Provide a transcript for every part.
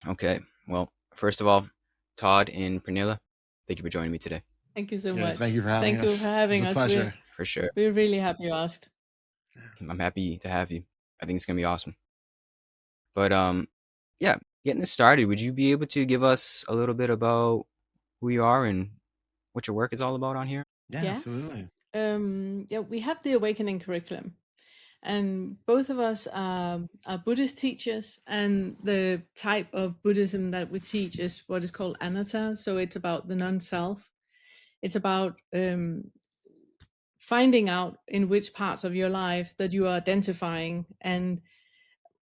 Okay. Well, first of all, Todd and Pernille, thank you for joining me today. Thank you so Yeah, thank you much. for having Thank you for us. It's having a us. pleasure. For sure. We're really happy you asked. I'm happy to have you. I think it's gonna be awesome. But yeah, getting this started, would you be able to give us a little bit about who you are and what your work is all about on here? Yeah, Yes. absolutely. Yeah, we have the Awakening curriculum, and both of us are Buddhist teachers. And the type of Buddhism that we teach is what is called anatta. So it's about the non-self. It's about finding out in which parts of your life that you are identifying, and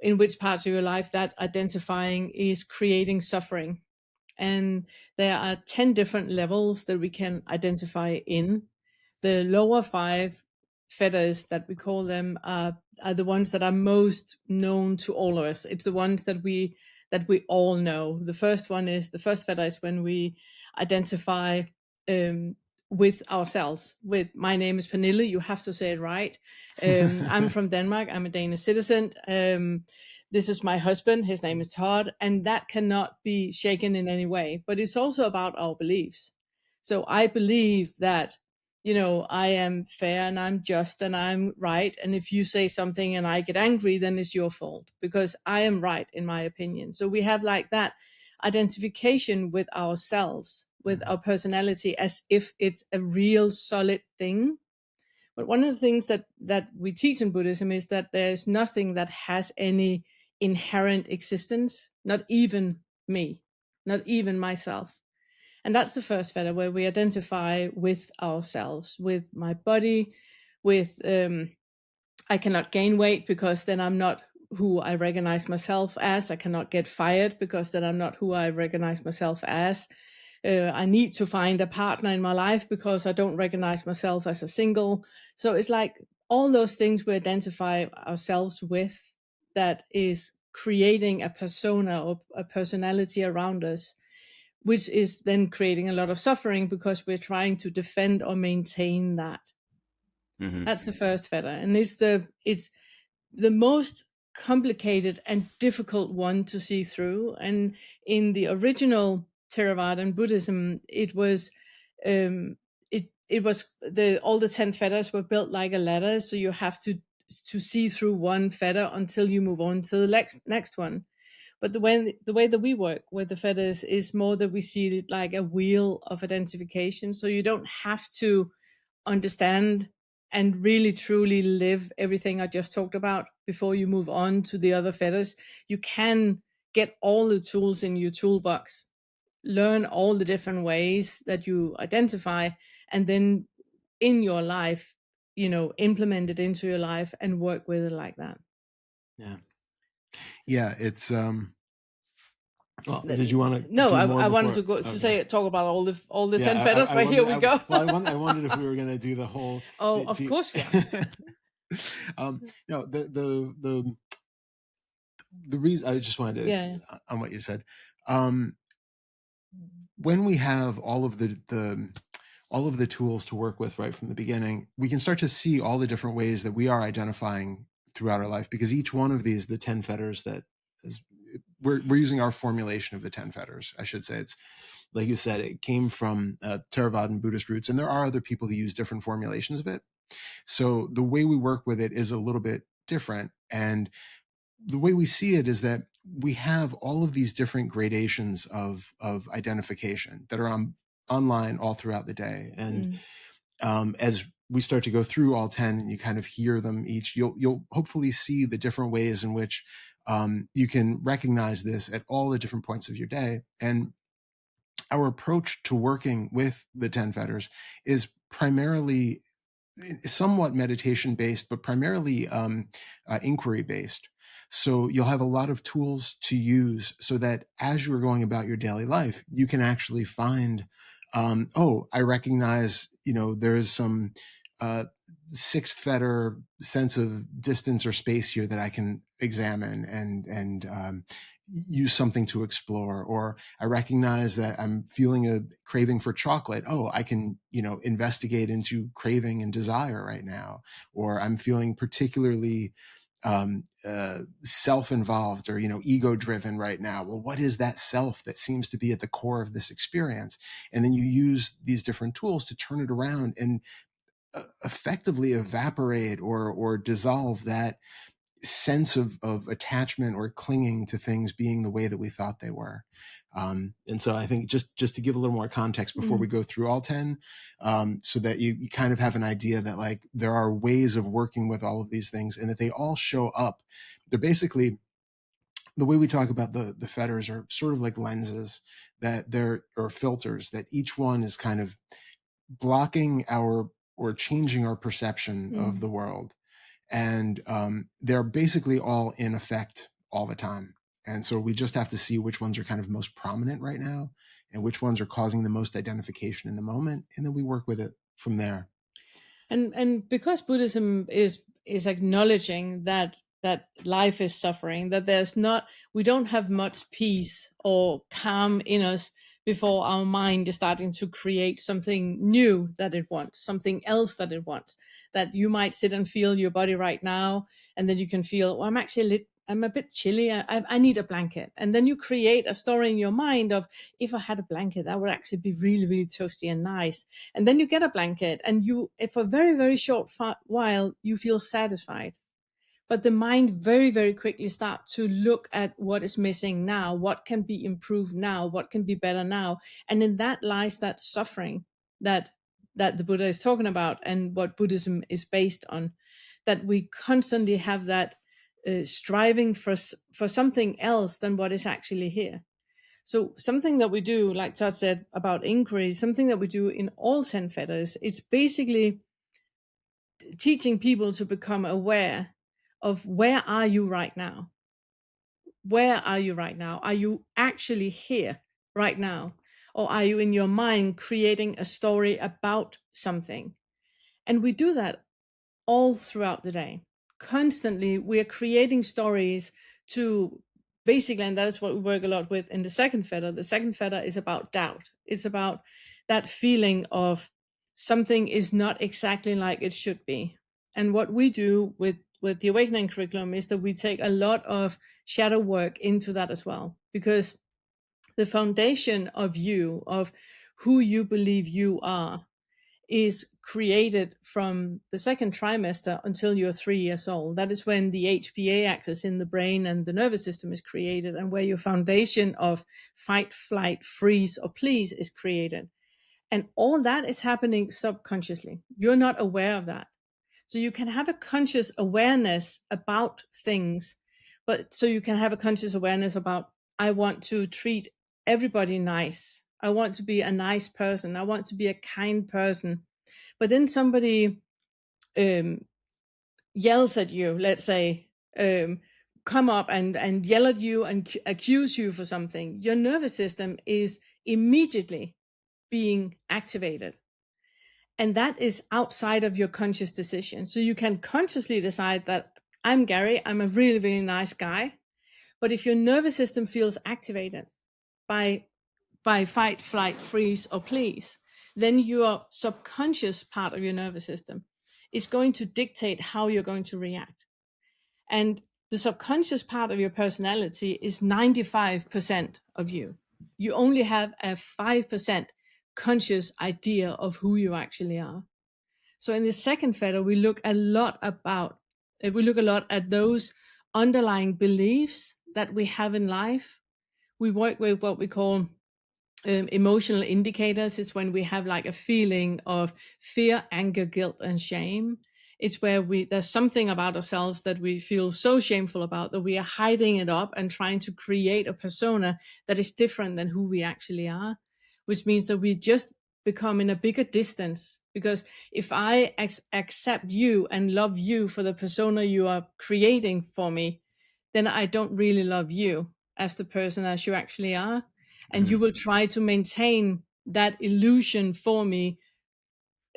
in which parts of your life that identifying is creating suffering. And there are 10 different levels that we can identify in. The lower five fetters that we call them are the ones that are most known to all of us. It's the ones that we all know. The first fetter is when we identify um, with ourselves. With my name is Pernille. You have to say it right. I'm from Denmark. I'm a Danish citizen. This is my husband. His name is Todd, and that cannot be shaken in any way. But it's also about our beliefs. So I believe that I am fair and I'm just and I'm right. And if you say something and I get angry, then it's your fault because I am right in my opinion. So we have like that identification with ourselves, with our personality, as if it's a real solid thing. But one of the things that we teach in Buddhism is that there's nothing that has any inherent existence, not even me, not even myself. And that's the first fetter where we identify with ourselves, with my body, with I cannot gain weight because then I'm not who I recognize myself as. I cannot get fired because then I'm not who I recognize myself as. I need to find a partner in my life because I don't recognize myself as a single. So it's like all those things we identify ourselves with that is creating a persona or a personality around us, which is then creating a lot of suffering because we're trying to defend or maintain that. Mm-hmm. That's the first fetter, and it's the most complicated and difficult one to see through. And in the original Theravada Buddhism, it was it was the all the 10 fetters were built like a ladder, so you have to see through one fetter until you move on to the next one. But the way that we work with the fetters is more that we see it like a wheel of identification. So you don't have to understand and really truly live everything I just talked about before you move on to the other fetters. You can get all the tools in your toolbox, learn all the different ways that you identify, and then in your life, implement it into your life and work with it like that. Yeah. Yeah, it's well, did you want to No, do I more wanted before? to go to Okay. say talk about all the 10 Yeah, fetters, I but here wondered. we go. I wondered if we were going to do the whole. Oh, Do, of do, course we are. no, the reason I just wanted Yeah. to on what you said. Um, when we have all of the tools to work with right from the beginning, we can start to see all the different ways that we are identifying throughout our life, because each one of these, the 10 fetters that is, we're using our formulation of the 10 fetters, I should say. It's like you said, it came from Theravada Buddhist roots, and there are other people who use different formulations of it. So the way we work with it is a little bit different. And the way we see it is that we have all of these different gradations of identification that are online all throughout the day. And as we start to go through all 10 and you kind of hear them each, you'll hopefully see the different ways in which you can recognize this at all the different points of your day. And our approach to working with the 10 fetters is primarily somewhat meditation based, but primarily inquiry based. So you'll have a lot of tools to use so that as you're going about your daily life, you can actually find, oh, I recognize, there is some sixth fetter sense of distance or space here that I can examine and use something to explore. Or I recognize that I'm feeling a craving for chocolate. Oh, I can, investigate into craving and desire right now. Or I'm feeling particularly self-involved or ego-driven right now. Well, what is that self that seems to be at the core of this experience? And then you use these different tools to turn it around and effectively evaporate or dissolve that sense of attachment or clinging to things being the way that we thought they were. And so I think just to give a little more context before we go through all 10, so that you kind of have an idea that like there are ways of working with all of these things and that they all show up. They're basically, the way we talk about the fetters are sort of like lenses or filters that each one is kind of blocking or changing our perception of the world. And they're basically all in effect all the time. And so we just have to see which ones are kind of most prominent right now and which ones are causing the most identification in the moment. And then we work with it from there. And because Buddhism is acknowledging that life is suffering, that we don't have much peace or calm in us before our mind is starting to create something new that it wants, something else that it wants. That you might sit and feel your body right now, and then you can feel, well, I'm a bit chilly. I need a blanket. And then you create a story in your mind of, if I had a blanket, that would actually be really, really toasty and nice. And then you get a blanket, and for a very, very short while, you feel satisfied. But the mind very, very quickly starts to look at what is missing now, what can be improved now, what can be better now. And in that lies that suffering that the Buddha is talking about, and what Buddhism is based on, that we constantly have that striving for something else than what is actually here. So something that we do, like Todd said about inquiry, something that we do in all 10 fetters, it's basically teaching people to become aware of, where are you right now? Where are you right now? Are you actually here right now? Or are you in your mind creating a story about something? And we do that all throughout the day. Constantly, we're creating stories to basically, and that is what we work a lot with in the second fetter. The second fetter is about doubt. It's about that feeling of something is not exactly like it should be. And what we do with the awakening curriculum is that we take a lot of shadow work into that as well, because the foundation of who you believe you are is created from the second trimester until you're 3 years old. That is when the HPA axis in the brain and the nervous system is created, and where your foundation of fight, flight, freeze, or please is created. And all that is happening subconsciously. You're not aware of that. So you can have a conscious awareness about things, but so you can have a conscious awareness about, I want to treat everybody nice. I want to be a nice person. I want to be a kind person. But then somebody yells at you, let's say, come up and yell at you and accuse you for something. Your nervous system is immediately being activated. And that is outside of your conscious decision. So you can consciously decide that, I'm Gary, I'm a really, really nice guy. But if your nervous system feels activated by fight, flight, freeze, or please, then your subconscious part of your nervous system is going to dictate how you're going to react. And the subconscious part of your personality is 95% of you. You only have a 5% conscious idea of who you actually are. So in the second fetter, we look a lot at those underlying beliefs that we have in life. We work with what we call emotional indicators. Is when we have like a feeling of fear, anger, guilt, and shame. It's where there's something about ourselves that we feel so shameful about that we are hiding it up and trying to create a persona that is different than who we actually are, which means that we just become in a bigger distance. Because if I accept you and love you for the persona you are creating for me, then I don't really love you as the person as you actually are. And you will try to maintain that illusion for me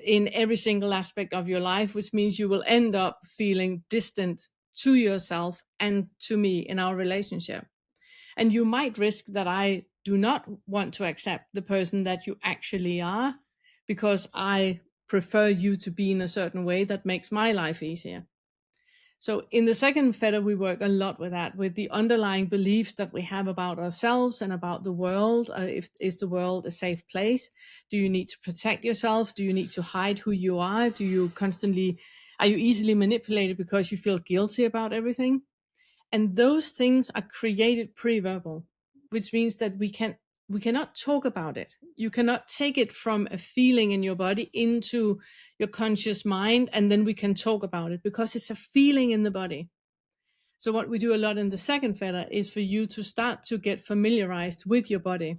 in every single aspect of your life, which means you will end up feeling distant to yourself and to me in our relationship. And you might risk that I do not want to accept the person that you actually are, because I prefer you to be in a certain way that makes my life easier. So in the second fetter, we work a lot with that, with the underlying beliefs that we have about ourselves and about the world. If is the world a safe place? Do you need to protect yourself? Do you need to hide who you are? Are you easily manipulated because you feel guilty about everything? And those things are created pre-verbal, which means that we cannot talk about it. You cannot take it from a feeling in your body into your conscious mind, and then we can talk about it, because it's a feeling in the body. So what we do a lot in the second fetter is for you to start to get familiarized with your body.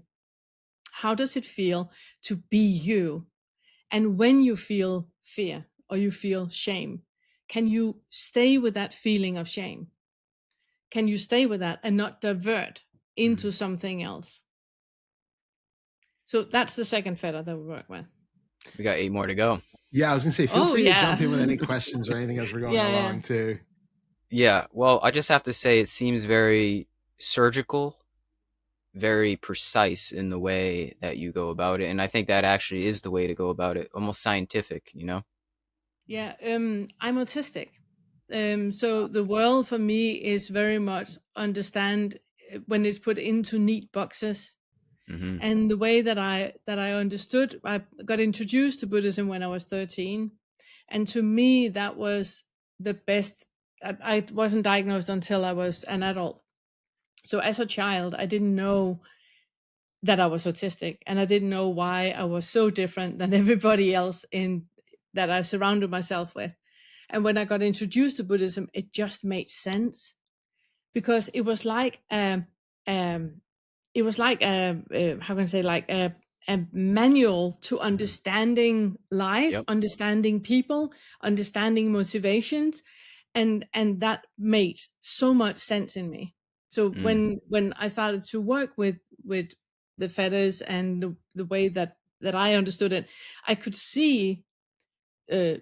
How does it feel to be you? And when you feel fear or you feel shame, can you stay with that feeling of shame? Can you stay with that and not divert into something else? So that's the second fetter that we work with. We got 8 more to go. Yeah, I was gonna say, feel Oh free to yeah. jump in with any questions or anything as we're going along too. Yeah, well, I just have to say it seems very surgical, very precise in the way that you go about it, and I think that actually is the way to go about it, almost scientific, you know? Yeah, I'm autistic. So the world for me is very much understand when it's put into neat boxes. Mhm. And the way that I understood, I got introduced to Buddhism when I was 13, and to me that was the best. I wasn't diagnosed until I was an adult. So as a child, I didn't know that I was autistic, and I didn't know why I was so different than everybody else in that I surrounded myself with. And when I got introduced to Buddhism, it just made sense, because um it was like how can I say, like a manual to understanding life, Yep. understanding people, understanding motivations, and that made so much sense in me. So Mm. when I started to work with the feathers and the way that I understood it, I could see uh,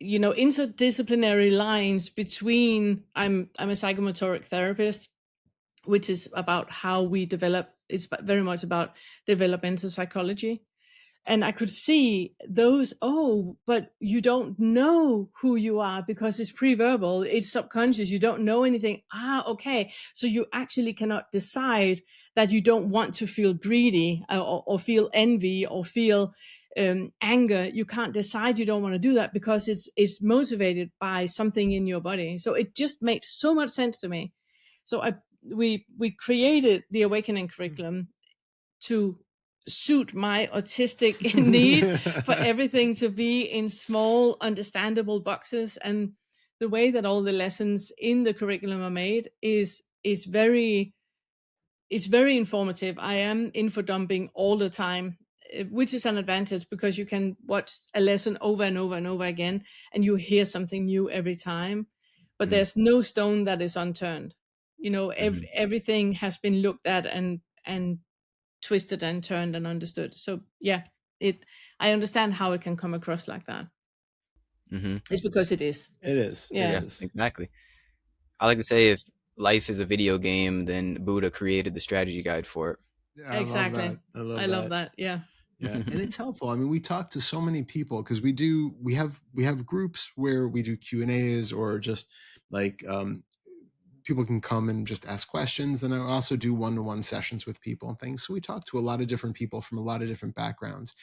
interdisciplinary lines between. I'm a psychomotoric therapist, which is about how we develop. It's very much about developmental psychology. And I could see those, oh, but you don't know who you are because it's pre-verbal, it's subconscious, you don't know anything. Ah, okay. So you actually cannot decide that you don't want to feel greedy, or feel envy, or feel anger. You can't decide you don't want to do that because it's motivated by something in your body. So it just makes so much sense to me. So we created the awakening curriculum to suit my autistic need for everything to be in small understandable boxes. And the way that all the lessons in the curriculum are made is very, it's very informative. I am info dumping all the time, which is an advantage, because you can watch a lesson over and over and over again and you hear something new every time. But Mm. there's no stone that is unturned. Mhm. Everything has been looked at and twisted and turned and understood. So yeah, it I understand how it can come across like that. Mhm. It's because it is. It is. It Yeah. Yeah, is. exactly. I like to say if life is a video game, then Buddha created the strategy guide for Yeah, I love that. Exactly. I love I love that. that. Yeah. Yeah, and it. it's helpful. I mean, we talk to so many people because we have groups where we do Q&As, or just like people can come and just ask questions. And I also do one-to-one sessions with people and things. So we talk to a lot of different people from a lot of different backgrounds.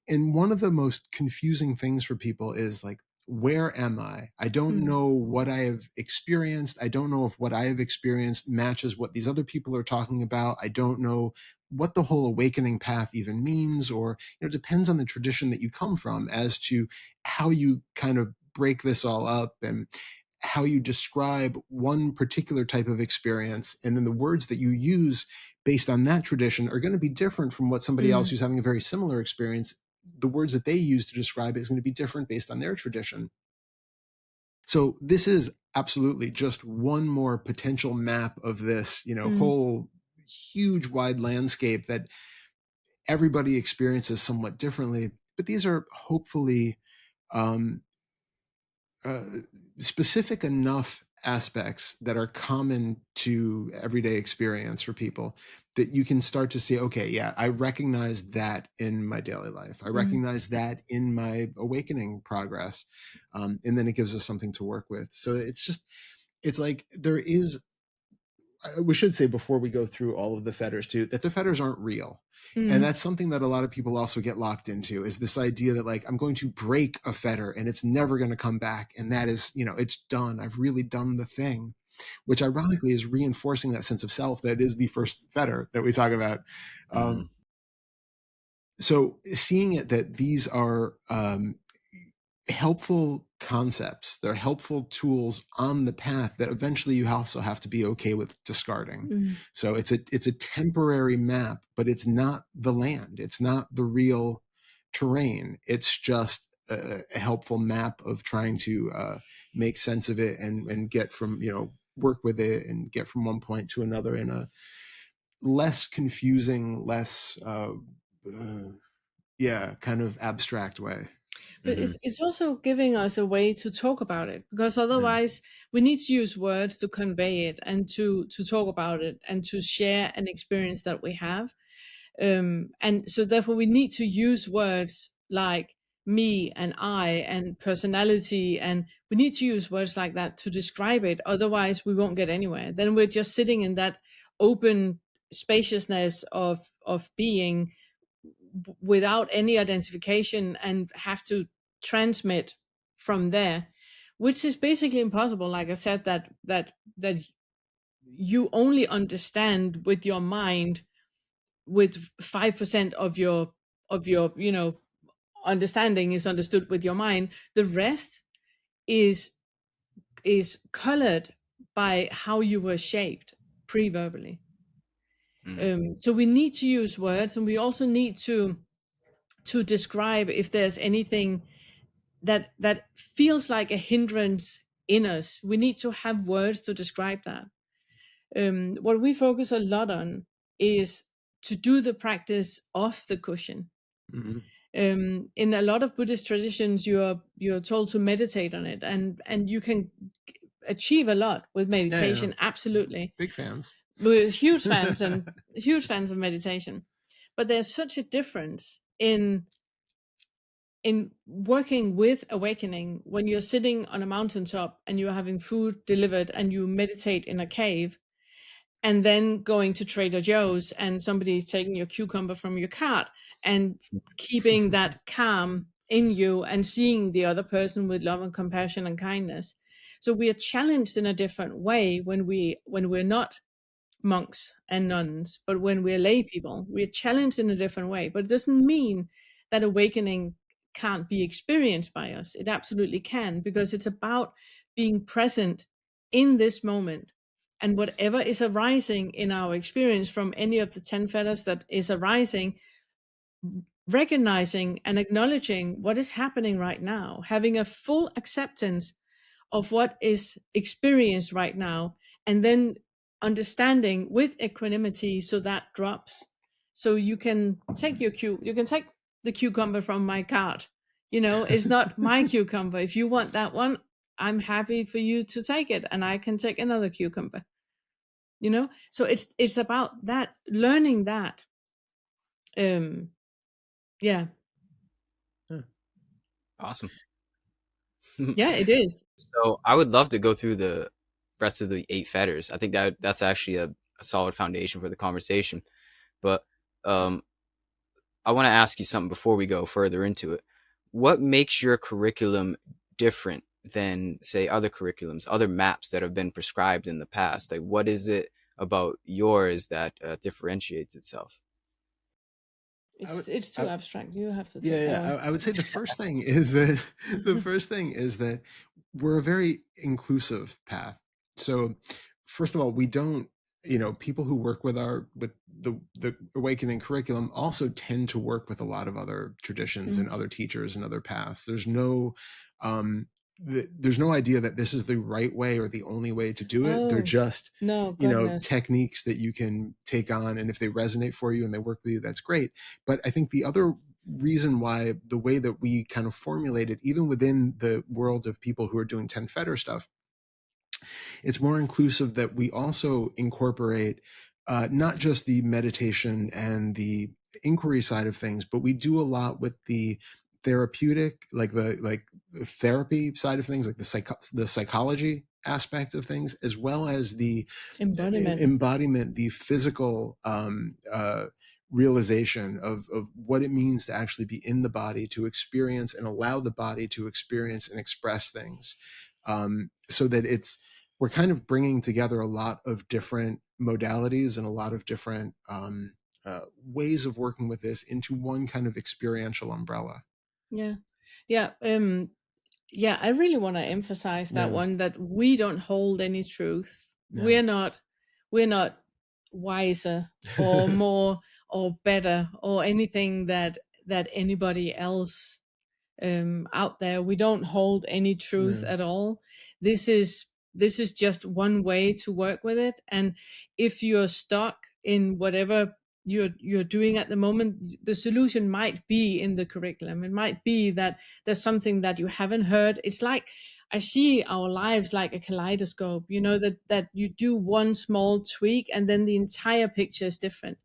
And one of the most confusing things for people is like, where am I? I don't Mm. know what I have experienced. I don't know if what I have experienced matches what these other people are talking about. I don't know what the whole awakening path even means, or it depends on the tradition that you come from as to how you kind of break this all up, and how you describe one particular type of experience, and then the words that you use based on that tradition are going to be different from what somebody else Mm. who's having a very similar experience, the words that they use to describe it is going to be different based on their tradition. So this is absolutely just one more potential map of this, Mm. whole huge wide landscape that everybody experiences somewhat differently. But these are hopefully um, uh, specific enough aspects that are common to everyday experience for people, that you can start to see, okay, yeah, I recognize that in my daily life. I Mm. recognize that in my awakening progress. And then it gives us something to work with. So it's like there is, we should say before we go through all of the fetters too, that the fetters aren't real. And Mm. that's something that a lot of people also get locked into, is this idea that like, I'm going to break a fetter and it's never going to come back. And that is, it's done. I've really done the thing, which ironically is reinforcing that sense of self that is the first fetter that we talk about. Mm. So seeing it that these are helpful concepts, they're helpful tools on the path that eventually you also have to be okay with discarding. Mm. So it's a temporary map, but it's not the land, it's not the real terrain. It's just a helpful map of trying to make sense of it and get from, work with it and get from one point to another in a less confusing, less kind of abstract way. But Mm-hmm. it's also giving us a way to talk about it, because Mm. otherwise we need to use words to convey it and to talk about it and to share an experience that we have. And so therefore we need to use words like me and I and personality, and we need to use words like that to describe it. Otherwise we won't get anywhere. Then we're just sitting in that open spaciousness of being without any identification, and have to transmit from there, which is basically impossible. Like I said, that you only understand with your mind, with 5% of your understanding is understood with your mind. The rest is colored by how you were shaped pre-verbally. Mm. So we need to use words, and we also need to describe if there's anything that feels like a hindrance in us. We need to have words to describe that. What we focus a lot on is to do the practice off the cushion. Mm-hmm. In a lot of Buddhist traditions, you're told to meditate on it, and you can achieve a lot with Yeah. meditation. Absolutely, Big fans. we're huge fans of meditation. But there's such a difference in working with awakening when you're sitting on a mountaintop and you're having food delivered and you meditate in a cave, and then going to Trader Joe's and somebody's taking your cucumber from your cart, and keeping that calm in you and seeing the other person with love and compassion and kindness. So we are challenged in a different way when we're not monks and nuns, but when we're lay people, we're challenged in a different way. But it doesn't mean that awakening can't be experienced by us. It absolutely can, because it's about being present in this moment. And whatever is arising in our experience from any of the 10 fetters that is arising, recognizing and acknowledging what is happening right now, having a full acceptance of what is experienced right now, and then understanding with equanimity, so that drops. So you can take you can take the cucumber from my cart. It's not my cucumber. If you want that one, I'm happy for you to take it, and I can take another cucumber. So it's about that, learning that. um yeah. Awesome. Yeah, it is. So I would love to go through the rest of the eight fetters. I think that's actually a solid foundation for the conversation. But um, I want to ask you something before we go further into it. What makes your curriculum different than, say, other curriculums, other maps that have been prescribed in the past? Like, what is it about yours that differentiates itself? I would, It's too I, abstract. You have to yeah, take that yeah. one. I would say the first thing is that we're a very inclusive path. So, first of all, we don't, people who work with the awakening curriculum also tend to work with a lot of other traditions and Mm. other teachers and other paths. Um, there's no idea that this is the right way or the only way to do it. They're Oh, just, no, goodness. techniques that you can take on, and if they resonate for you and they work with you, that's great. But I think the other reason why the way that we kind of formulate it, even within the world of people who are doing 10 fetter stuff, it's more inclusive that we also incorporate not just the meditation and the inquiry side of things, but we do a lot with the therapeutic, like the therapy side of things, like the psychology aspect of things, as well as the Embodiment. embodiment, the physical realization of what it means to actually be in the body, to experience and allow the body to experience and express things, so that we're kind of bringing together a lot of different modalities and a lot of different ways of working with this into one kind of experiential umbrella. Yeah. Yeah. Yeah, I really want to emphasize that Yeah, one, that we don't hold any truth. yeah. We're not wiser or more or better or anything that anybody else out there. We don't hold any truth No, at all. This is just one way to work with it. And if you're stuck in whatever you're doing at the moment, the solution might be in the curriculum. It might be that there's something that you haven't heard. It's like, I see our lives like a kaleidoscope, that you do one small tweak and then the entire picture is different.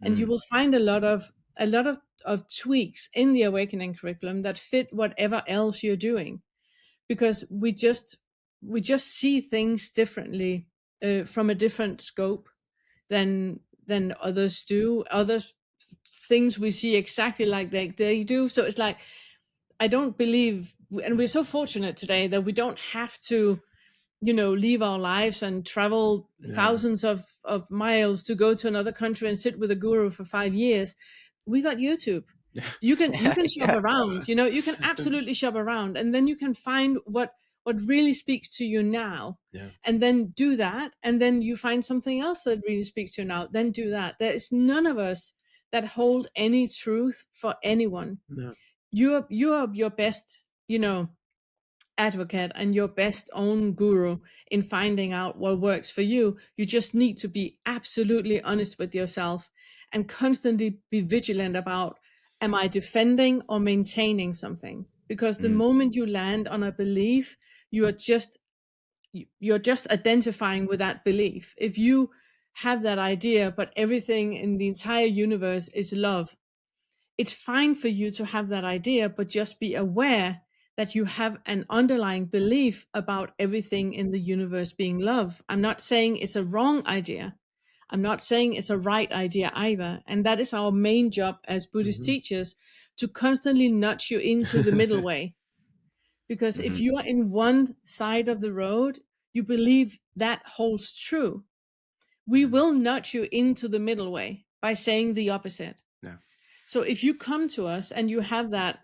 And you Mm, will find a lot of tweaks in the awakening curriculum that fit whatever else you're doing, because we just see things differently, from a different scope than others do. Other things we see exactly like they do. So it's like, I don't believe, and we're so fortunate today that we don't have to, leave our lives and travel yeah. thousands of miles to go to another country and sit with a guru for 5 years. We got YouTube. You can shop yeah. around, you can absolutely shop around, and then you can find what really speaks to you now, Yeah, and then do that, and then you find something else that really speaks to you now, then do that. There is none of us that hold any truth for anyone. no, You are your best, you know advocate and your best own guru in finding out what works for you. You just need to be absolutely honest with yourself and constantly be vigilant about, am I defending or maintaining something? Because the Mm, moment you land on a belief, you are just you're just identifying with that belief. If you have that idea, but everything in the entire universe is love, it's fine for you to have that idea, but just be aware that you have an underlying belief about everything in the universe being love. I'm not saying it's a wrong idea. I'm not saying it's a right idea either. And that is our main job as Buddhist hmm teachers, to constantly nudge you into the middle way. Because if mm-hmm, you are in one side of the road, you believe that holds true. We yeah, will nudge you into the middle way by saying the opposite. no, So if you come to us and you have that,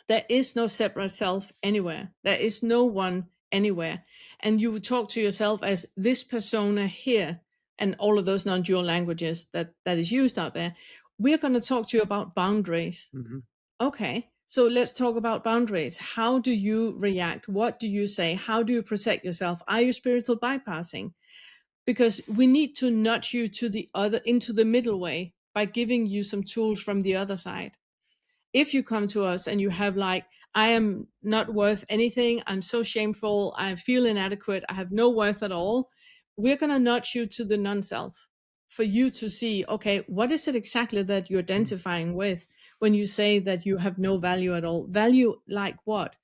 there is no separate self anywhere. There is no one anywhere. And you would talk to yourself as this persona here, and all of those non-dual languages that is used out there. We're going to talk to you about boundaries. hmm Okay, so let's talk about boundaries. How do you react? What do you say? How do you protect yourself? Are you spiritual bypassing? Because we need to nudge you to the other, into the middle way, by giving you some tools from the other side. If you come to us and you have like, I am not worth anything, I'm so shameful, I feel inadequate, I have no worth at all, we're going to nudge you to the non-self, for you to see, okay, what is it exactly that you're identifying with when you say that you have no value at all? Value like what?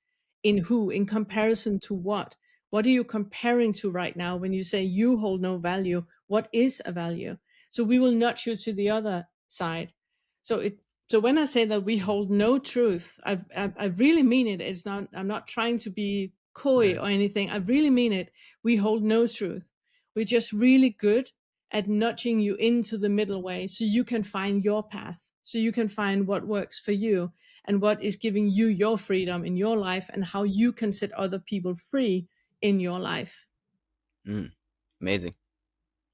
In who? In comparison to what are you comparing to right now when you say you hold no value? What is a value? So we will nudge you to the other side. So when I say that we hold no truth, I really mean it. It's not, I'm not trying to be coy yeah, or anything. I really mean it. We hold no truth. We're just really good at nudging you into the middle way, so you can find your path, so you can find what works for you and what is giving you your freedom in your life, and how you can set other people free in your life. mm. Amazing.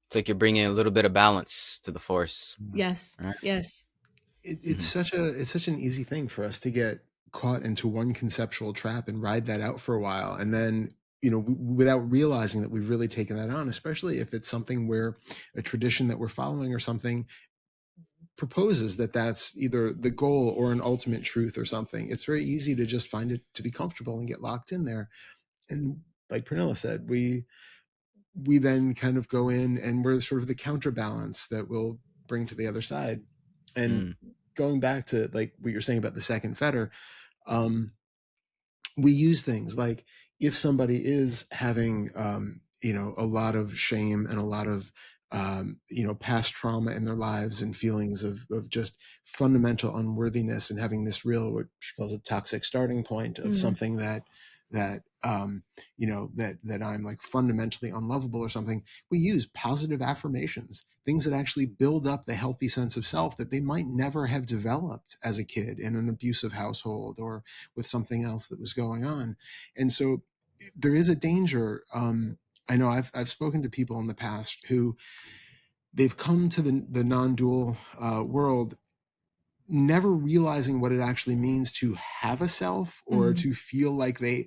It's like you're bringing a little bit of balance to the force. Yes, Right. yes, it's Mm-hmm. such an easy thing for us to get caught into one conceptual trap and ride that out for a while, and then without realizing that we've really taken that on, especially if it's something where a tradition that we're following or something proposes that that's either the goal or an ultimate truth or something. It's very easy to just find it to be comfortable and get locked in there. And like Pernille said, we then kind of go in and we're sort of the counterbalance that we'll bring to the other side. And Mm. going back to like what you're saying about the second fetter, we use things like if somebody is having a lot of shame and a lot of past trauma in their lives and feelings of just fundamental unworthiness and having this real, what she calls a toxic starting point of something that that I'm like fundamentally unlovable or something. We use positive affirmations, things that actually build up the healthy sense of self that they might never have developed as a kid in an abusive household or with something else that was going on. And so there is a danger. I know I've spoken to people in the past who they've come to the non-dual world never realizing what it actually means to have a self or to feel like they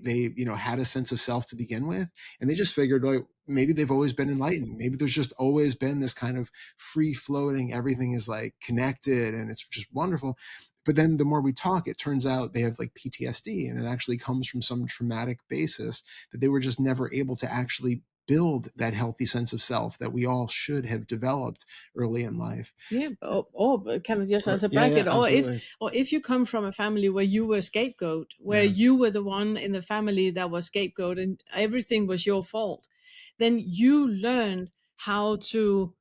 had a sense of self to begin with, and they just figured like maybe they've always been enlightened, maybe there's just always been this kind of free floating, everything is like connected and it's just wonderful. But then the more we talk, it turns out they have like PTSD, and it actually comes from some traumatic basis that they were just never able to actually build that healthy sense of self that we all should have developed early in life. Yeah, or kind of just as a Yeah, bracket, absolutely. or if you come from a family where you were scapegoat, where you were the one in the family that was scapegoat and everything was your fault, then you learned how to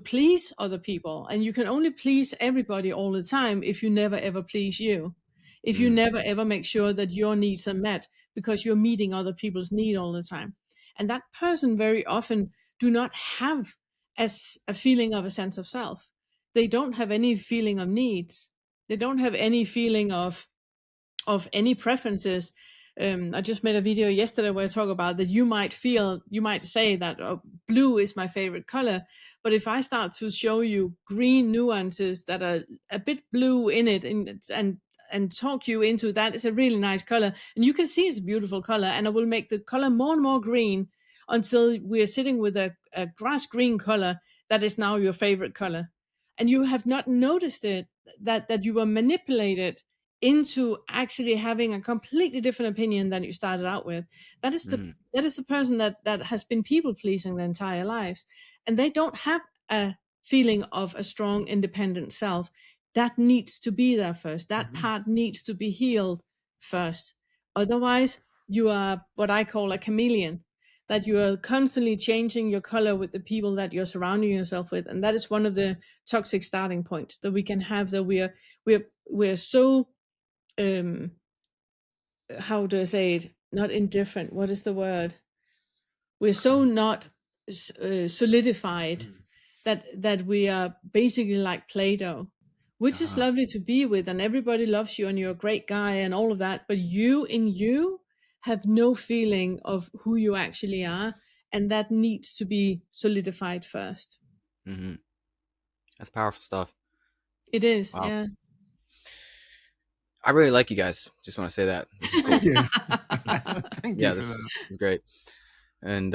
please other people, and you can only please everybody all the time if you never ever please you, if you Mm. never ever make sure that your needs are met because you're meeting other people's need all the time, and that person very often do not have as a feeling of a sense of self. They don't have any feeling of needs. They don't have any feeling of any preferences. I just made a video yesterday where I talk about that you might say that blue is my favorite color, but if I start to show you green nuances that are a bit blue in it, and talk you into that, it's a really nice color, and you can see it's a beautiful color, and I will make the color more and more green until we're sitting with a grass green color that is now your favorite color, and you have not noticed it, that you were manipulated into actually having a completely different opinion than you started out with. That is the Mm. that is the person that has been people pleasing their entire lives, and they don't have a feeling of a strong independent self. That needs to be there first. That part needs to be healed first. Otherwise, you are what I call a chameleon, that you are constantly changing your color with the people that you're surrounding yourself with, and that is one of the toxic starting points that we can have, that we're so um how do I say it? Not indifferent. What is the word? We're so not solidified that we are basically like Play-Doh, which is lovely to be with, and everybody loves you, and you're a great guy, and all of that. But you have no feeling of who you actually are, and that needs to be solidified first. Hmm. That's powerful stuff. It is, Wow. yeah. I really like you guys. Just want to say that this is cool. Yeah. Thank you Yeah, for this is great. And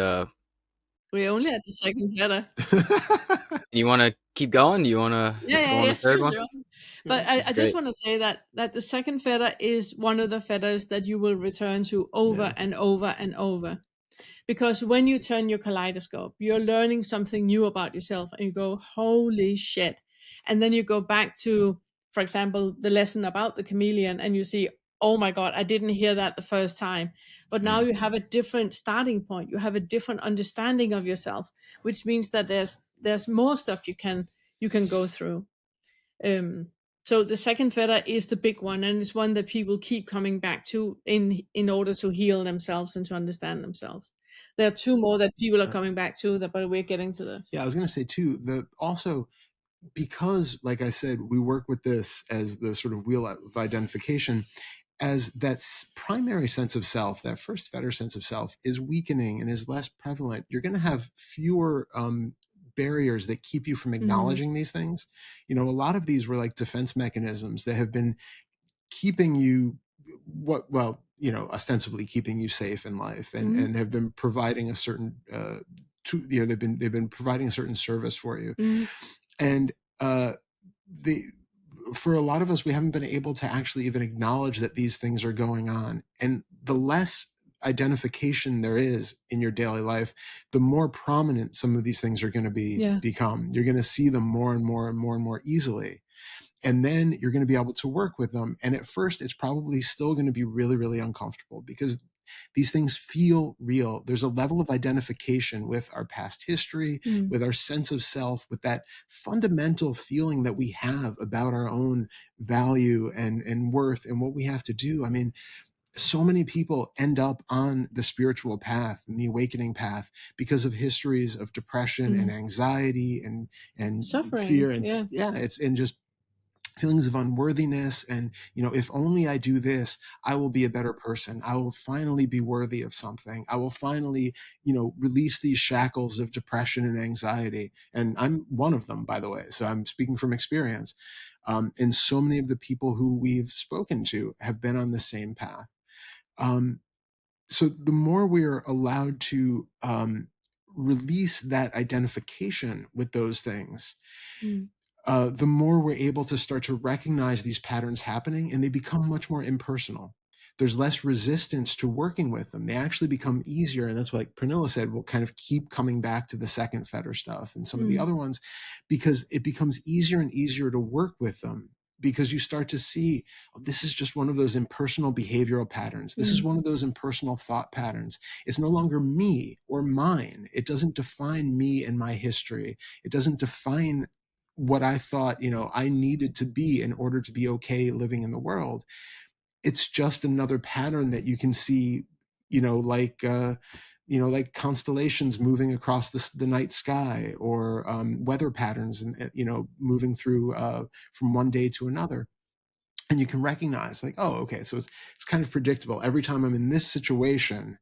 We only had the second letter. that. you want to keep going? Do you want Yeah, to yeah, go on yeah, the third sure, one? sure. Yeah. But This is I just great. want to say that the second feather is one of the feathers that you will return to over Yeah. and over and over. Because when you turn your kaleidoscope, you're learning something new about yourself, and you go, holy shit. And then you go back to, for example, the lesson about the chameleon, and you see, oh my God, I didn't hear that the first time. But now Mm. you have a different starting point. You have a different understanding of yourself, which means that there's more stuff you can go through. Um, so the second feather is the big one, and it's one that people keep coming back to in order to heal themselves and to understand themselves. There are two more that people are coming back to, that, but we're getting to the. Yeah, I was going to say too, the also because like I said, we work with this as the sort of wheel of identification, as that primary sense of self, that first fetter sense of self is weakening and is less prevalent. You're going to have fewer barriers that keep you from Mhm. acknowledging these things. A lot of these were like defense mechanisms that have been keeping you ostensibly keeping you safe in life, and Mhm. have been providing a certain they've been providing a certain service for you. Mhm. And the for a lot of us, we haven't been able to actually even acknowledge that these things are going on. And the less identification there is in your daily life, the more prominent some of these things are going to Yeah. become. You're going to see them more and more and more and more easily. And then you're going to be able to work with them. And at first, it's probably still going to be really, really uncomfortable because these things feel real. There's a level of identification with our past history, with our sense of self, with that fundamental feeling that we have about our own value and worth and what we have to do. I mean, so many people end up on the spiritual path and the awakening path because of histories of depression and anxiety and Suffering. fear and Yeah. it's and just feelings of unworthiness. And if only I do this, I will be a better person. I will finally be worthy of something. I will finally release these shackles of depression and anxiety. And I'm one of them, by the way, so I'm speaking from experience. And so many of the people who we've spoken to have been on the same path. So the more we're allowed to release that identification with those things, the more we're able to start to recognize these patterns happening, and they become much more impersonal. There's less resistance to working with them. They actually become easier. And that's what, like Pernille said, we'll kind of keep coming back to the second fetter stuff and some of the other ones, because it becomes easier and easier to work with them, because you start to see, oh, this is just one of those impersonal behavioral patterns. This is one of those impersonal thought patterns. It's no longer me or mine. It doesn't define me and my history. It doesn't define what I thought, I needed to be in order to be okay living in the world. It's just another pattern that you can see, like constellations moving across the night sky, or weather patterns, and moving through from one day to another. And you can recognize, like, oh, okay, so it's kind of predictable. Every time I'm in this situation,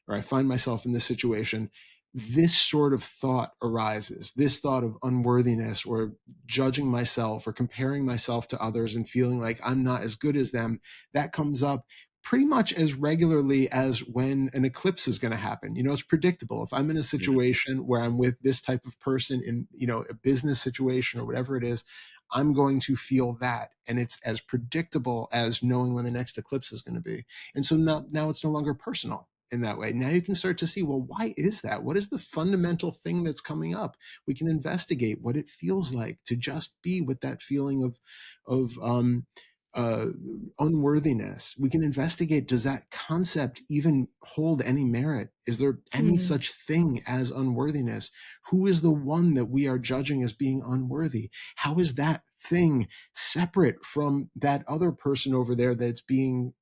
or I find myself in this situation, this sort of thought arises, this thought of unworthiness, or judging myself, or comparing myself to others and feeling like I'm not as good as them. That comes up pretty much as regularly as when an eclipse is going to happen. It's predictable. If I'm in a situation where I'm with this type of person in, a business situation or whatever it is, I'm going to feel that. And it's as predictable as knowing when the next eclipse is going to be. And so now it's no longer personal in that way. Now you can start to see, well, why is that? What is the fundamental thing that's coming up? We can investigate what it feels like to just be with that feeling of unworthiness. We can investigate, does that concept even hold any merit? Is there any such thing as unworthiness? Who is the one that we are judging as being unworthy? How is that thing separate from that other person over there that's being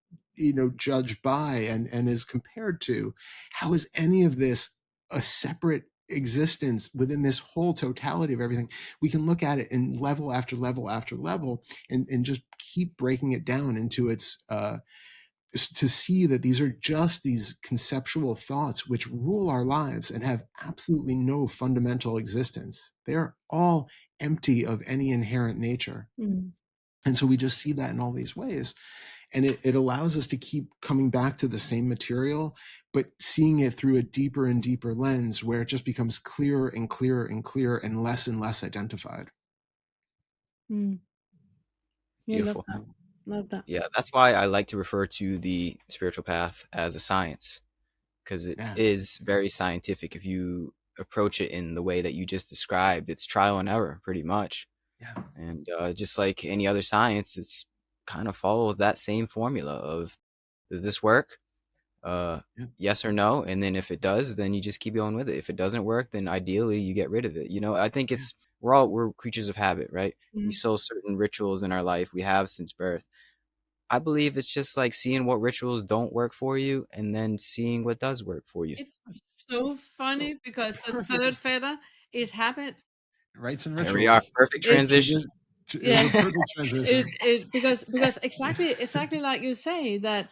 judged by and is compared to? How is any of this a separate existence within this whole totality of everything? We can look at it in level after level after level, and just keep breaking it down into its to see that these are just these conceptual thoughts which rule our lives and have absolutely no fundamental existence. They are all empty of any inherent nature. And so we just see that in all these ways. And it allows us to keep coming back to the same material, but seeing it through a deeper and deeper lens, where it just becomes clearer and clearer and clearer and less identified. Yeah, love Beautiful. that. Love that. Yeah, that's why I like to refer to the spiritual path as a science, because it is very scientific. If you approach it in the way that you just described, it's trial and error pretty much. Yeah. And just like any other science, it's kind of follows that same formula of, does this work? Yes or no. And then if it does, then you just keep going with it. If it doesn't work, then ideally you get rid of it. I think we're creatures of habit, right? We sow certain rituals in our life. We have since birth. I believe it's just like seeing what rituals don't work for you and then seeing what does work for you. It's so funny because the third feather is habit. Rites and Here we are. rituals. Perfect It's transition. It was a perfect transition. it's because exactly like you say, that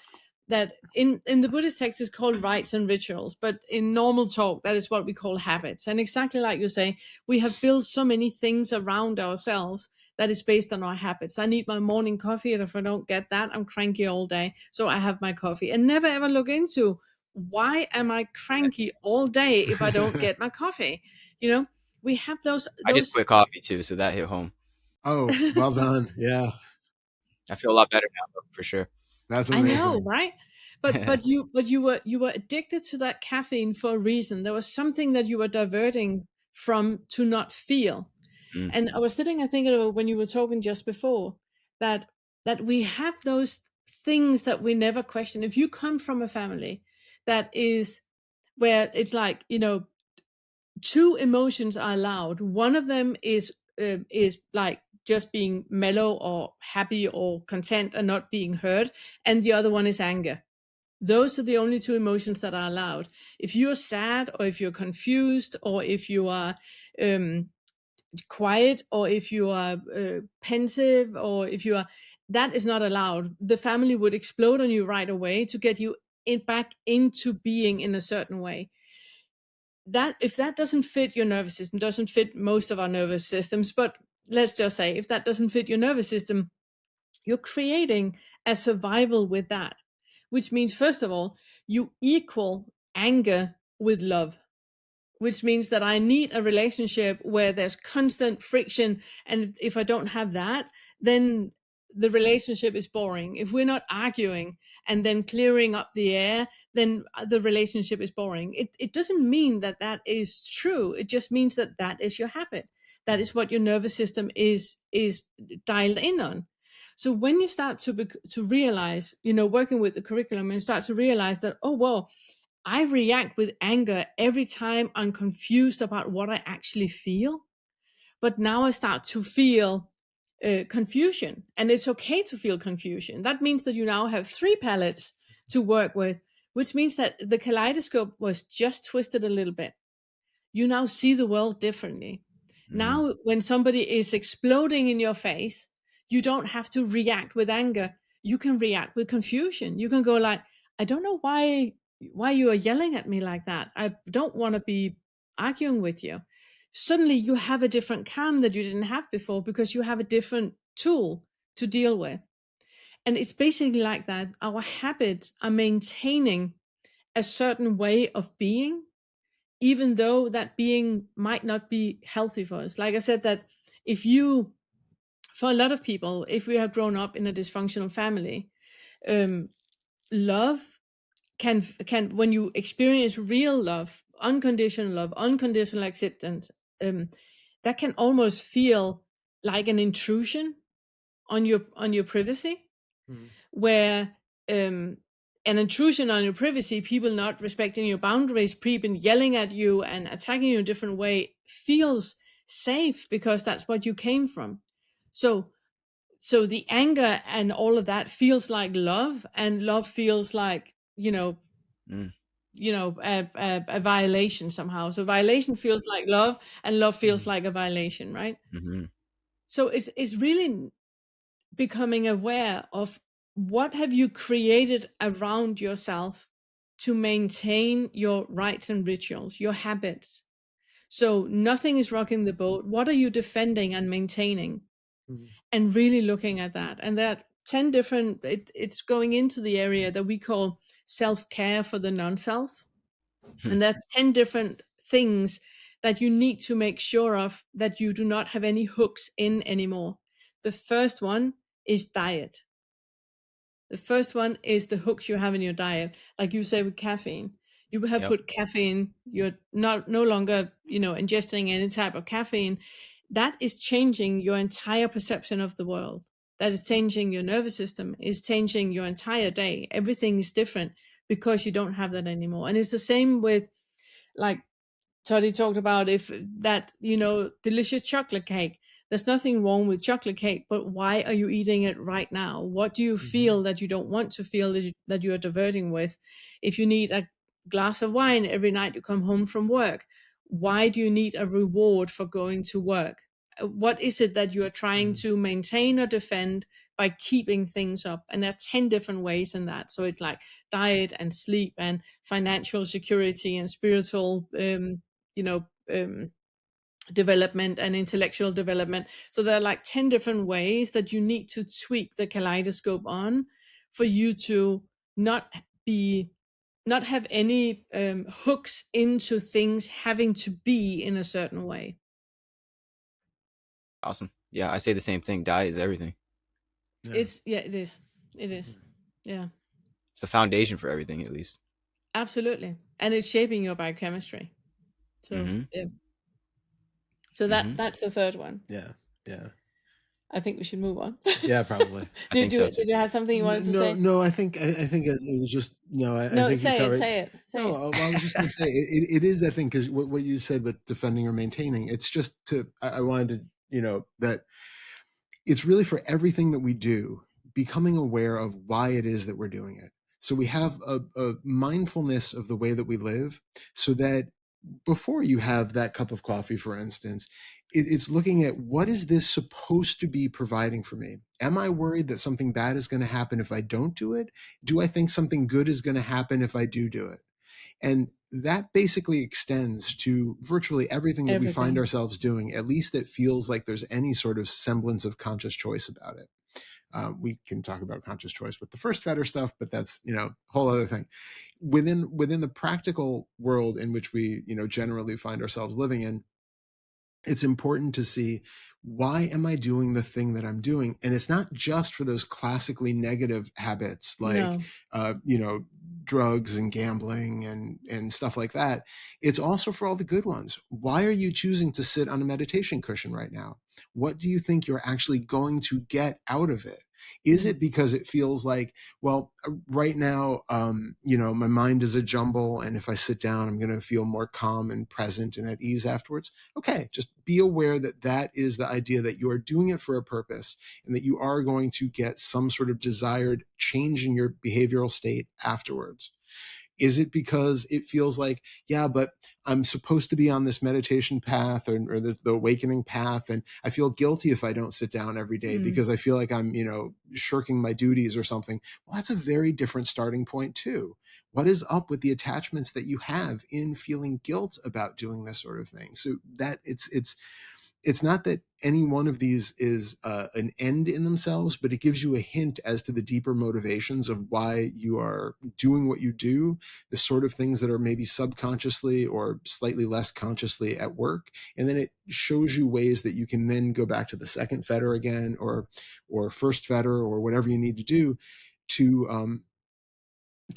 in the Buddhist text is called rites and rituals, but in normal talk that is what we call habits. And exactly like you say, we have built so many things around ourselves that is based on our habits. I need my morning coffee, and if I don't get that, I'm cranky all day. So I have my coffee, and never ever look into, why am I cranky all day if I don't get my coffee? We have I just those quit coffee too, so that hit home. Oh, well done. Yeah, I feel a lot better now, for sure. that's I know, amazing. right? but you were addicted to that caffeine for a reason. There was something that you were diverting from to not feel. Mm, And I was sitting and thinking about when you were talking just before that we have those things that we never question. If you come from a family that is where it's like, two emotions are allowed. One of them is like just being mellow or happy or content and not being hurt, and the other one is anger. Those are the only two emotions that are allowed. If you're sad, or if you're confused, or if you are um, quiet, or if you are pensive, or if you are, that is not allowed. The family would explode on you right away to get you back into being in a certain way. That if that doesn't fit your nervous system, doesn't fit most of our nervous systems, but let's just say if that doesn't fit your nervous system, you're creating a survival with that, which means first of all you equal anger with love, which means that I need a relationship where there's constant friction. And if I don't have that, then the relationship is boring. If we're not arguing and then clearing up the air, then the relationship is boring. It doesn't mean that that is true. It just means that that is your habit. That is what your nervous system is dialed in on. So when you start to realize, working with the curriculum, and start to realize that, oh, well, I react with anger every time I'm confused about what I actually feel. But now I start to feel confusion, and it's okay to feel confusion. That means that you now have three palettes to work with, which means that the kaleidoscope was just twisted a little bit. You now see the world differently. mm, Now, when somebody is exploding in your face, you don't have to react with anger. You can react with confusion. You can go like, I don't know why you are yelling at me like that. I don't want to be arguing with you. Suddenly you have a different calm that you didn't have before because you have a different tool to deal with. And it's basically like that. Our habits are maintaining a certain way of being, even though that being might not be healthy for us. Like I said, that if you, for a lot of people, if we have grown up in a dysfunctional family, um, love can when you experience real love, unconditional acceptance, um, that can almost feel like an intrusion on your privacy, Mm. where um, an intrusion on your privacy, people not respecting your boundaries, people yelling at you and attacking you in a different way, feels safe because that's what you came from. So, so the anger and all of that feels like love, and love feels like mm, a violation somehow. So violation feels like love, and love feels Mm. like a violation, right? mhm, So it's really becoming aware of what have you created around yourself to maintain your rites and rituals, your habits. So nothing is rocking the boat. What are you defending and maintaining? Mm. And really looking at that. And that 10 different, it's going into the area that we call self-care for the non-self. hmm, And that's 10 different things that you need to make sure of, that you do not have any hooks in anymore. The first one is diet. The first one is the hooks you have in your diet. Like you say with caffeine, you have yep, put caffeine, you're not no longer, ingesting any type of caffeine. That is changing your entire perception of the world. That is changing your nervous system, is changing your entire day. Everything is different because you don't have that anymore. And it's the same with, like, Toddy talked about, if that, delicious chocolate cake. There's nothing wrong with chocolate cake, but why are you eating it right now? What do you Mhm. feel that you don't want to feel that you are diverting with? If you need a glass of wine every night you come home from work, why do you need a reward for going to work? What is it that you are trying Mm. to maintain or defend by keeping things up? And there are 10 different ways in that. So it's like diet and sleep and financial security and spiritual you know um, development and intellectual development. So there are like 10 different ways that you need to tweak the kaleidoscope on for you to not be not have any hooks into things having to be in a certain way. awesome. Yeah, I say the same thing. Diet is everything. Yeah. It's, yeah, it is, it is, yeah. It's the foundation for everything, at least. Absolutely. And it's shaping your biochemistry. So Mm-hmm. yeah. So Mm-hmm. that's the third one. Yeah. Yeah. I think we should move on. Yeah, probably. I think so too. Did you have something you wanted to No, say? no, I think it was just, I No, think you say it, covered. say it, say No, it. well, I was just going to say it is that thing, because what you said with defending or maintaining, it's just I wanted to, that it's really for everything that we do, becoming aware of why it is that we're doing it. So we have a mindfulness of the way that we live, so that before you have that cup of coffee, for instance, it's looking at, what is this supposed to be providing for me? Am I worried that something bad is going to happen if I don't do it? Do I think something good is going to happen if I do it? And that basically extends to virtually everything that we find Everything. ourselves doing, at least that feels like there's any sort of semblance of conscious choice about it. We can talk about conscious choice with the first Fetter stuff, but that's, a whole other thing. Within the practical world in which we, generally find ourselves living in, it's important to see, why am I doing the thing that I'm doing? And it's not just for those classically negative habits like, No. drugs and gambling and stuff like that. It's also for all the good ones. Why are you choosing to sit on a meditation cushion right now? What do you think you're actually going to get out of it? Is it because it feels like, well, right now, my mind is a jumble, and if I sit down, I'm going to feel more calm and present and at ease afterwards? Okay, just be aware that that is the idea, that you are doing it for a purpose, and that you are going to get some sort of desired change in your behavioral state afterwards. Is it because it feels like, yeah, but I'm supposed to be on this meditation path, or the awakening path, and I feel guilty if I don't sit down every day because I feel like I'm, shirking my duties or something? Well, that's a very different starting point too. What is up with the attachments that you have in feeling guilt about doing this sort of thing? So that it's not that any one of these is an end in themselves, but it gives you a hint as to the deeper motivations of why you are doing what you do, the sort of things that are maybe subconsciously or slightly less consciously at work. And then it shows you ways that you can then go back to the second fetter again, or first fetter, or whatever you need to do to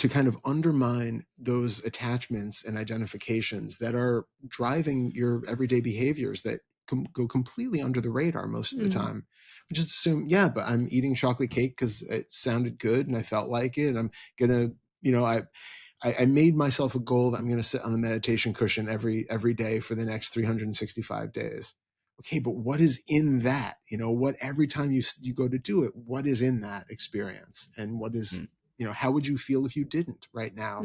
kind of undermine those attachments and identifications that are driving your everyday behaviors that go completely under the radar most of the time. We just assume, yeah, but I'm eating chocolate cake because it sounded good and I felt like it. I'm gonna, I made myself a goal that I'm going to sit on the meditation cushion every day for the next 365 days. Okay, but what is in that? What, every time you go to do it, what is in that experience, and what is, how would you feel if you didn't right now?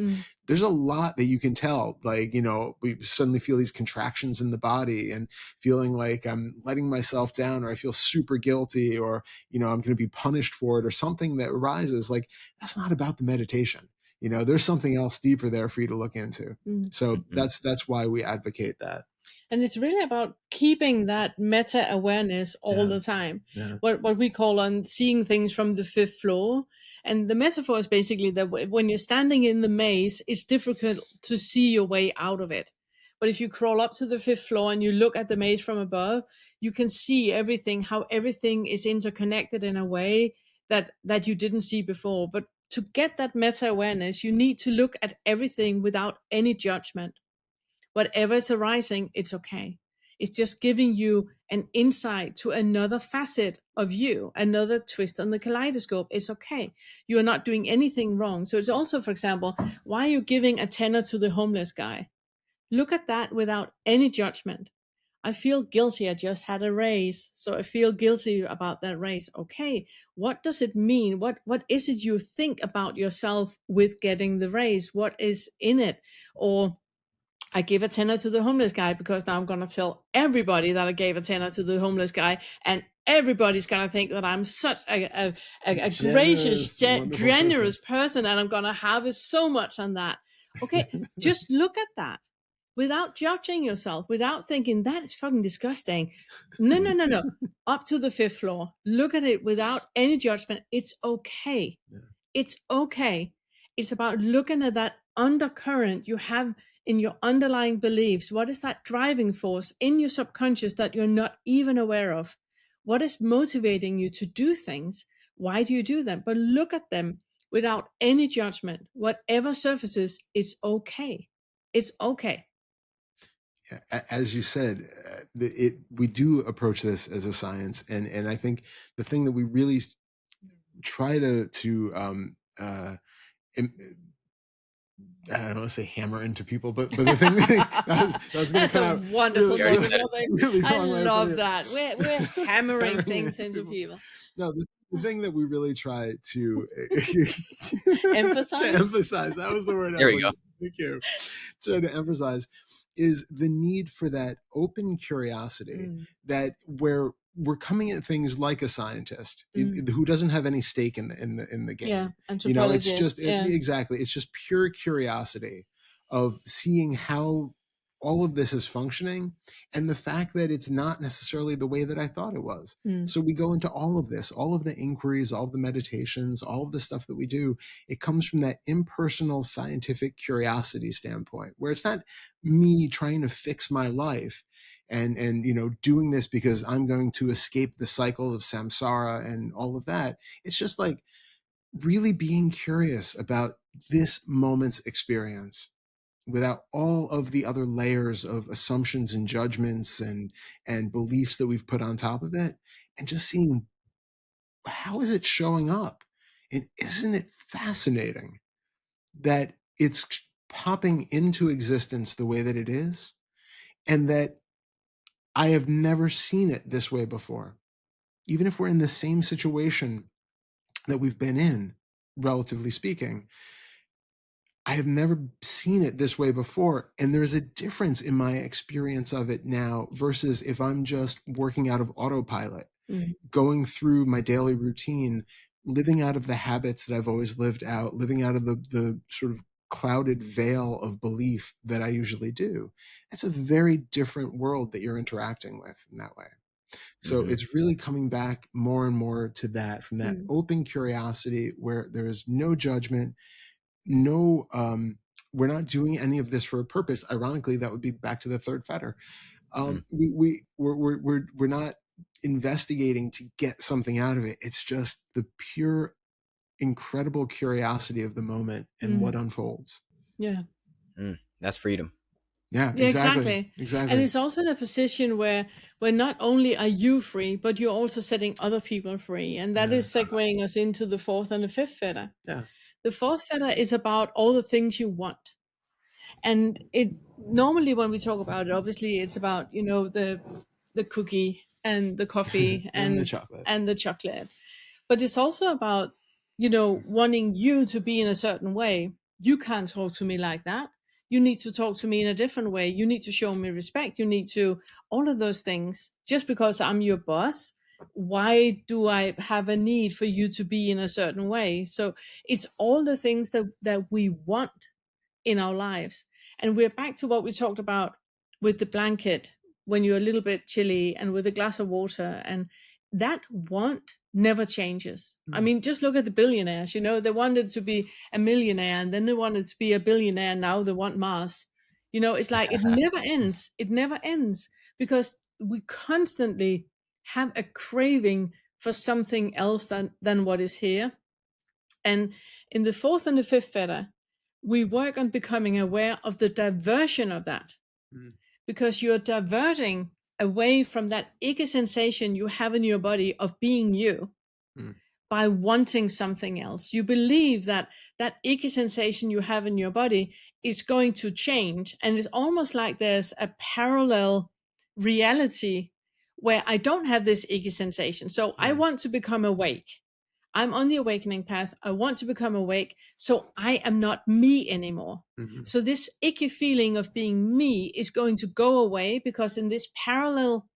There's a lot that you can tell. Like, we suddenly feel these contractions in the body and feeling like I'm letting myself down, or I feel super guilty, or, I'm going to be punished for it, or something that arises. Like, that's not about the meditation. There's something else deeper there for you to look into. So that's why we advocate that. And it's really about keeping that meta awareness all the time. Yeah. What we call on seeing things from the fifth floor. And the metaphor is basically that when you're standing in the maze, it's difficult to see your way out of it. But if you crawl up to the fifth floor and you look at the maze from above, you can see everything, how everything is interconnected in a way that you didn't see before. But to get that meta awareness, you need to look at everything without any judgment. Whatever is arising, it's okay. It's just giving you an insight to another facet of you, another twist on the kaleidoscope. It's okay. You are not doing anything wrong. So it's also, for example, why are you giving a tenner to the homeless guy? Look at that without any judgment. I feel guilty. I just had a raise, so I feel guilty about that raise. Okay, what does it mean? What is it you think about yourself with getting the raise? What is in it? Or I gave a tenner to the homeless guy because now I'm going to tell everybody that I gave a tenner to the homeless guy, and everybody's going to think that I'm such a gracious, generous person, and I'm going to have so much on that. Okay, just look at that without judging yourself, without thinking that is fucking disgusting. No. Up to the fifth floor. Look at it without any judgment. It's okay. Yeah. It's okay. It's about looking at that undercurrent you have in your underlying beliefs. What is that driving force in your subconscious that you're not even aware of? What is motivating you to do things? Why do you do them? But look at them without any judgment. Whatever surfaces, it's okay. It's okay. As you said, we do approach this as a science, and I think the thing that we really try I don't want to say hammer into people, but the thing that was going to That's come a out wonderful, You already said wonderful it. thing. really I wrong way of love putting it. that. We're hammering things into people. No, the thing that we really try to Emphasize? to emphasize, that was the word I There was we go. looking for. Thank you. Try to emphasize is the need for that open curiosity, that where we're coming at things like a scientist who doesn't have any stake in the game. Yeah, You know, it's anthropologist. just exactly. It's just pure curiosity of seeing how all of this is functioning, and the fact that it's not necessarily the way that I thought it was. So we go into all of this, all of the inquiries, all of the meditations, all of the stuff that we do. It comes from that impersonal scientific curiosity standpoint, where it's not me trying to fix my life and you know, doing this because I'm going to escape the cycle of samsara and all of that. It's just like really being curious about this moment's experience without all of the other layers of assumptions and judgments and beliefs that we've put on top of it, and just seeing how is it showing up. And isn't it fascinating that it's popping into existence the way that it is, and that I have never seen it this way before. Even if we're in the same situation that we've been in, relatively speaking, I have never seen it this way before. And there's a difference in my experience of it now versus if I'm just working out of autopilot, going through my daily routine, living out of the habits that I've always lived out, living out of the sort of clouded veil of belief that I usually do. It's a very different world that you're interacting with in that way. So it's really coming back more and more to that, from that open curiosity where there is no judgment, no, we're not doing any of this for a purpose. Ironically, that would be back to the third fetter. We're not investigating to get something out of it. It's just the pure, incredible curiosity of the moment and what unfolds. Yeah. That's freedom. Yeah, Yeah, exactly. And it's also in a position where not only are you free, but you're also setting other people free. And that is segueing us into the fourth and the fifth fetter. Yeah. The fourth fetter is about all the things you want. And it normally, when we talk about it, obviously it's about, you know, the cookie and the coffee and the chocolate. and the chocolate. But it's also about, you know, wanting you to be in a certain way. You can't talk to me like that. You need to talk to me in a different way. You need to show me respect. You need to, all of those things. Just because I'm your boss, why do I have a need for you to be in a certain way? So it's all the things that we want in our lives. And we're back to what we talked about with the blanket when you're a little bit chilly, and with a glass of water, and that want never changes. I mean, just look at the billionaires. You know, they wanted to be a millionaire, and then they wanted to be a billionaire, and now they want Mars. You know, it's like it never ends. It never ends, because we constantly have a craving for something else than what is here. And in the fourth and the fifth fetter, we work on becoming aware of the diversion of that, because you're diverting away from that icky sensation you have in your body of being you by wanting something else. You believe that that icky sensation you have in your body is going to change. And it's almost like there's a parallel reality where I don't have this icky sensation. So I want to become awake. I'm on the awakening path. I want to become awake. So I am not me anymore. So this icky feeling of being me is going to go away, because in this parallel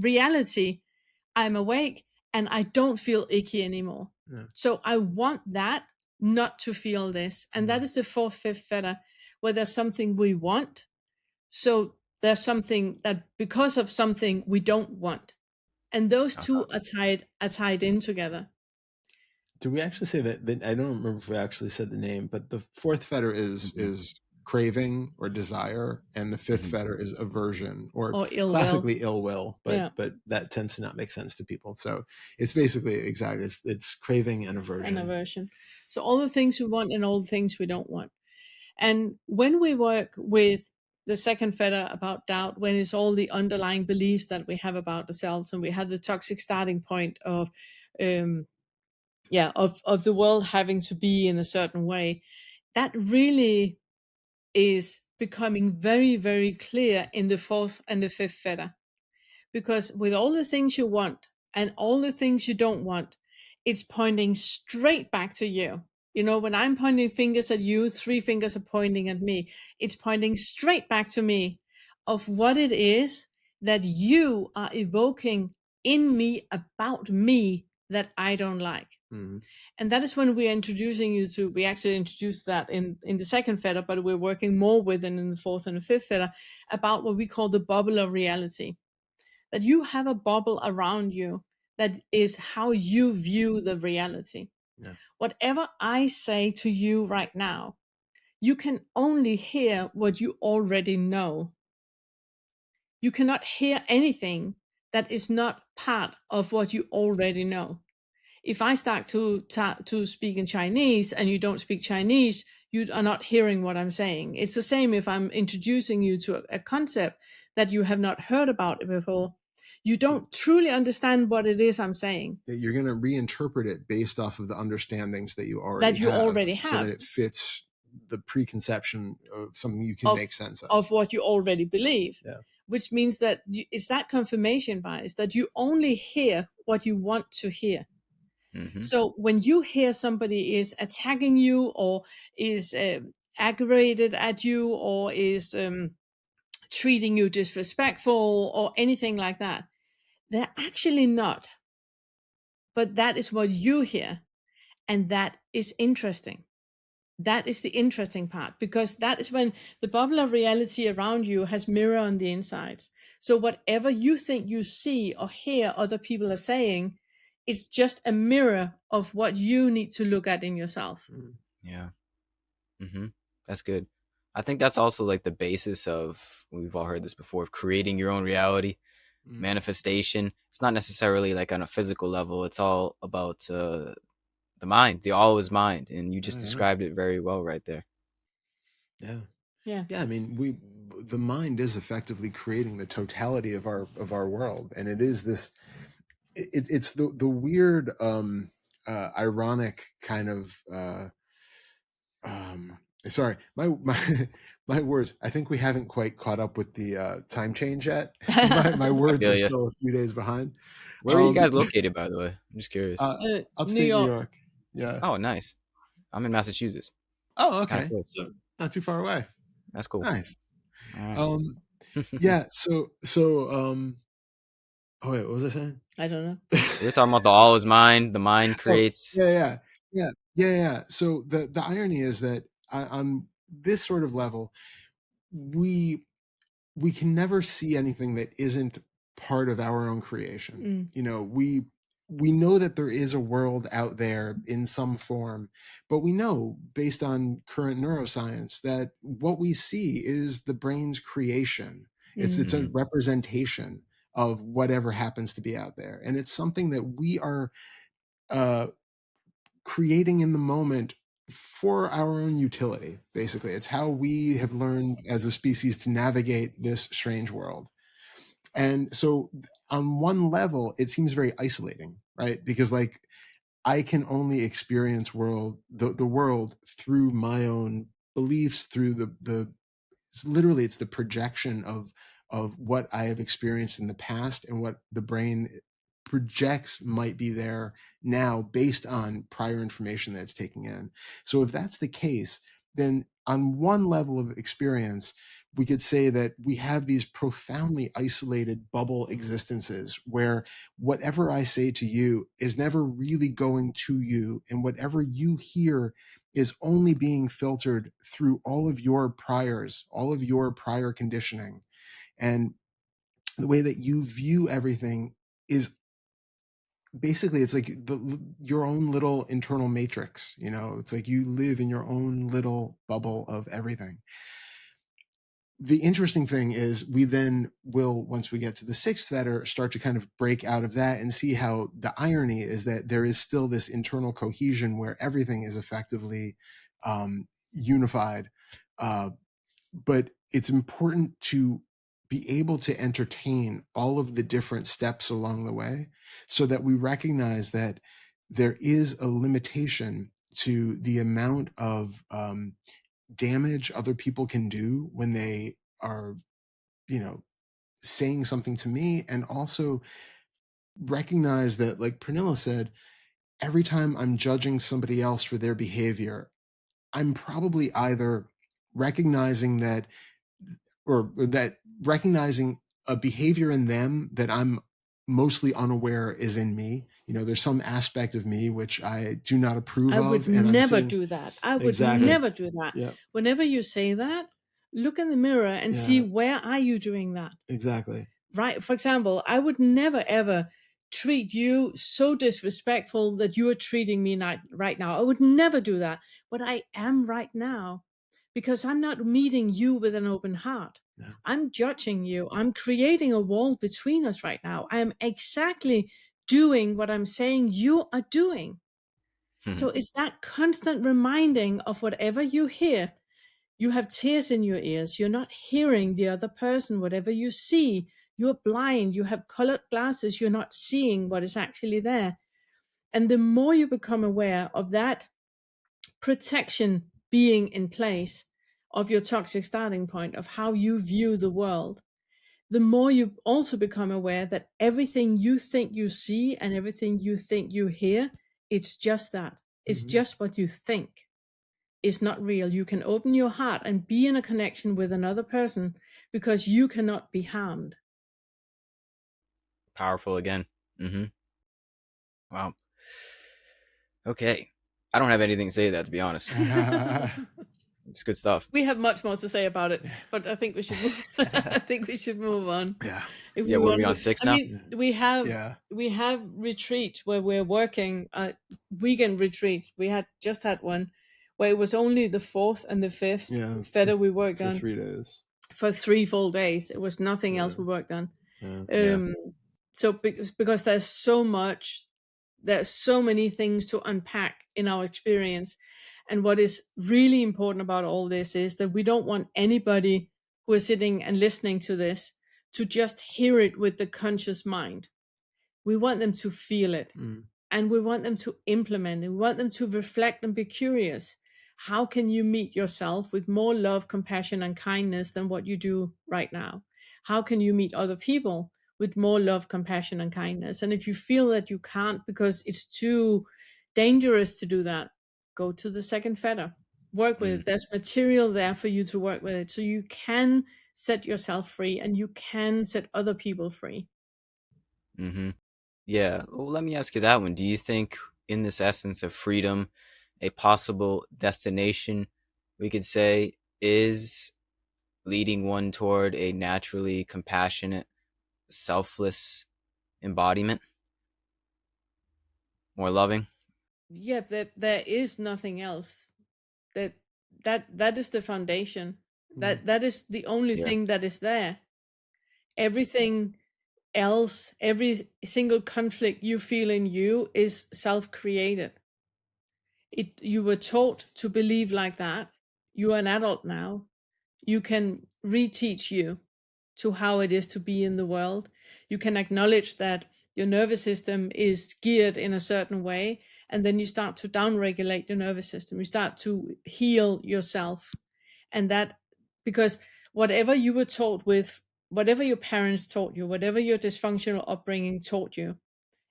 reality, I'm awake and I don't feel icky anymore. So I want that not to feel this. And that is the fourth, fifth fetter, where there's something we want. So there's something that, because of something we don't want. And those two are tied in together. Do we actually say that? I don't remember if we actually said the name, but the fourth fetter is craving or desire, and the fifth Hmm. fetter is aversion, or ill will. classically ill will, Yeah. but that tends to not make sense to people. So it's basically exactly it's craving and aversion. And aversion. So all the things we want and all the things we don't want. And when we work with the second fetter about doubt, when it's all the underlying beliefs that we have about the selves, and we have the toxic starting point of of the world having to be in a certain way, that really is becoming very, very clear in the fourth and the fifth fetter. Because with all the things you want and all the things you don't want, it's pointing straight back to you. You know, when I'm pointing fingers at you, three fingers are pointing at me. It's pointing straight back to me of what it is that you are evoking in me about me that I don't like. Mhm. And that is when we're introducing you to, we actually introduced that in the second fetter, but we're working more with it in the fourth and the fifth fetter about what we call the bubble of reality. That you have a bubble around you that is how you view the reality. Yeah. Whatever I say to you right now, you can only hear what you already know. You cannot hear anything that is not part of what you already know. If I start to speak in Chinese and you don't speak Chinese, you are not hearing what I'm saying. It's the same if I'm introducing you to a concept that you have not heard about before. You don't truly understand what it is I'm saying. You're going to reinterpret it based off of the understandings that you That you already so that have it fits the preconception of something you can of make sense of. of what you already believe. Yeah. Which means that it's that confirmation bias that you only hear what you want to hear. Hmm. So when you hear somebody is attacking you or is aggravated at you or is treating you disrespectful or anything like that, they're actually not. But that is what you hear. And that is interesting. That is the interesting part, because that is when the bubble of reality around you has mirror on the insides. So whatever you think you see or hear other people are saying, it's just a mirror of what you need to look at in yourself. Yeah. Hmm. That's good. I think that's also like the basis of, we've all heard this before, of creating your own reality, Mm. manifestation. It's not necessarily like on a physical level. It's all about the mind. The all is mind, and you just Yeah. described it very well right there. Yeah. Yeah. Yeah. I mean, the mind is effectively creating the totality of our world, and it is this. It's the weird, ironic kind of. Um, Sorry, my words. I think we haven't quite caught up with the time change yet. My I words feel are you. still a few days behind. Where are you guys located, by the way? I'm just curious. New Upstate New York. York. Yeah. Oh, nice. I'm in Massachusetts. Oh, Kind of okay. close. So not too far away. That's cool. Nice. All right. Um, yeah. So. Oh wait, what was I saying? I don't know. We were talking about the all is mind. The mind Oh, creates. yeah. So the irony is that on this sort of level, we we can never see anything that isn't part of our own creation. You know, we know that there is a world out there in some form, but we know based on current neuroscience that what we see is the brain's creation. It's a Mhm. representation of whatever happens to be out there, and it's something that we are uh, creating in the moment for our own utility. Basically, it's how we have learned as a species to navigate this strange world. And so on one level it seems very isolating, right? Because like I can only experience the world through my own beliefs, through the it's the projection of what I have experienced in the past and what the brain projects might be there now based on prior information that it's taking in. So if that's the case, then on one level of experience, we could say that we have these profoundly isolated bubble existences where whatever I say to you is never really going to you, and whatever you hear is only being filtered through all of your priors, all of your prior conditioning. And the way that you view everything is basically it's like your own little internal matrix, it's like you live in your own little bubble of everything. The interesting thing is we then will, once we get to the sixth fetter, start to kind of break out of that and see how the irony is that there is still this internal cohesion where everything is effectively unified. But it's important to be able to entertain all of the different steps along the way so that we recognize that there is a limitation to the amount of damage other people can do when they are, saying something to me, and also recognize that, like Pernille said, every time I'm judging somebody else for their behavior, I'm probably either recognizing that recognizing a behavior in them that I'm mostly unaware is in me. There's some aspect of me which I do not approve I would of, and I'm never saying do that. I would exactly. never do that. Yeah. Whenever you say that, look in the mirror and see, Yeah. where are you doing that? Exactly. Right? For example, I would never ever treat you so disrespectful that you are treating me right now. I would never do that. But I am right now, because I'm not meeting you with an open heart. Yeah. I'm judging you. I'm creating a wall between us right now. I am exactly doing what I'm saying you are doing. So it's that constant reminding of whatever you hear. You have tears in your ears. You're not hearing the other person. Whatever you see, you're blind. You have colored glasses. You're not seeing what is actually there. And the more you become aware of that protection being in place, of your toxic starting point, of how you view the world, the more you also become aware that everything you think you see and everything you think you hear, it's just that. It's just what you think. It's not real. You can open your heart and be in a connection with another person because you cannot be harmed. Powerful again. Wow. Okay. I don't have anything to say to that, to be honest. It's good stuff. We have much more to say about it, but I think we should move. I think we should move on. Yeah. If Yeah, we what are we want on to, 6 I now? mean, we have retreat where we're working. Weekend retreats. We had just had one where it was only the 4th and the 5th fetter we worked for on 3 days. For 3 full days. It was nothing else we worked on. Yeah. So because there's so many things to unpack in our experience. And what is really important about all this is that we don't want anybody who is sitting and listening to this to just hear it with the conscious mind. We want them to feel it, and we want them to implement it. We want them to reflect and be curious. How can you meet yourself with more love, compassion, and kindness than what you do right now? How can you meet other people with more love, compassion, and kindness? And if you feel that you can't because it's too dangerous to do that, go to the second fetter. Work with it. There's material there for you to work with it. So you can set yourself free and you can set other people free. Yeah. Well, let me ask you that one. Do you think, in this essence of freedom, a possible destination, we could say, is leading one toward a naturally compassionate, selfless embodiment? More loving? Yeah, there is nothing else. That is the foundation. That is the only thing that is there. Everything else, every single conflict you feel in you is self-created. You were taught to believe like that. You are an adult now. You can reteach you to how it is to be in the world. You can acknowledge that your nervous system is geared in a certain way, and then you start to downregulate your nervous system. You start to heal yourself. And that, because whatever you were taught with, whatever your parents taught you, whatever your dysfunctional upbringing taught you,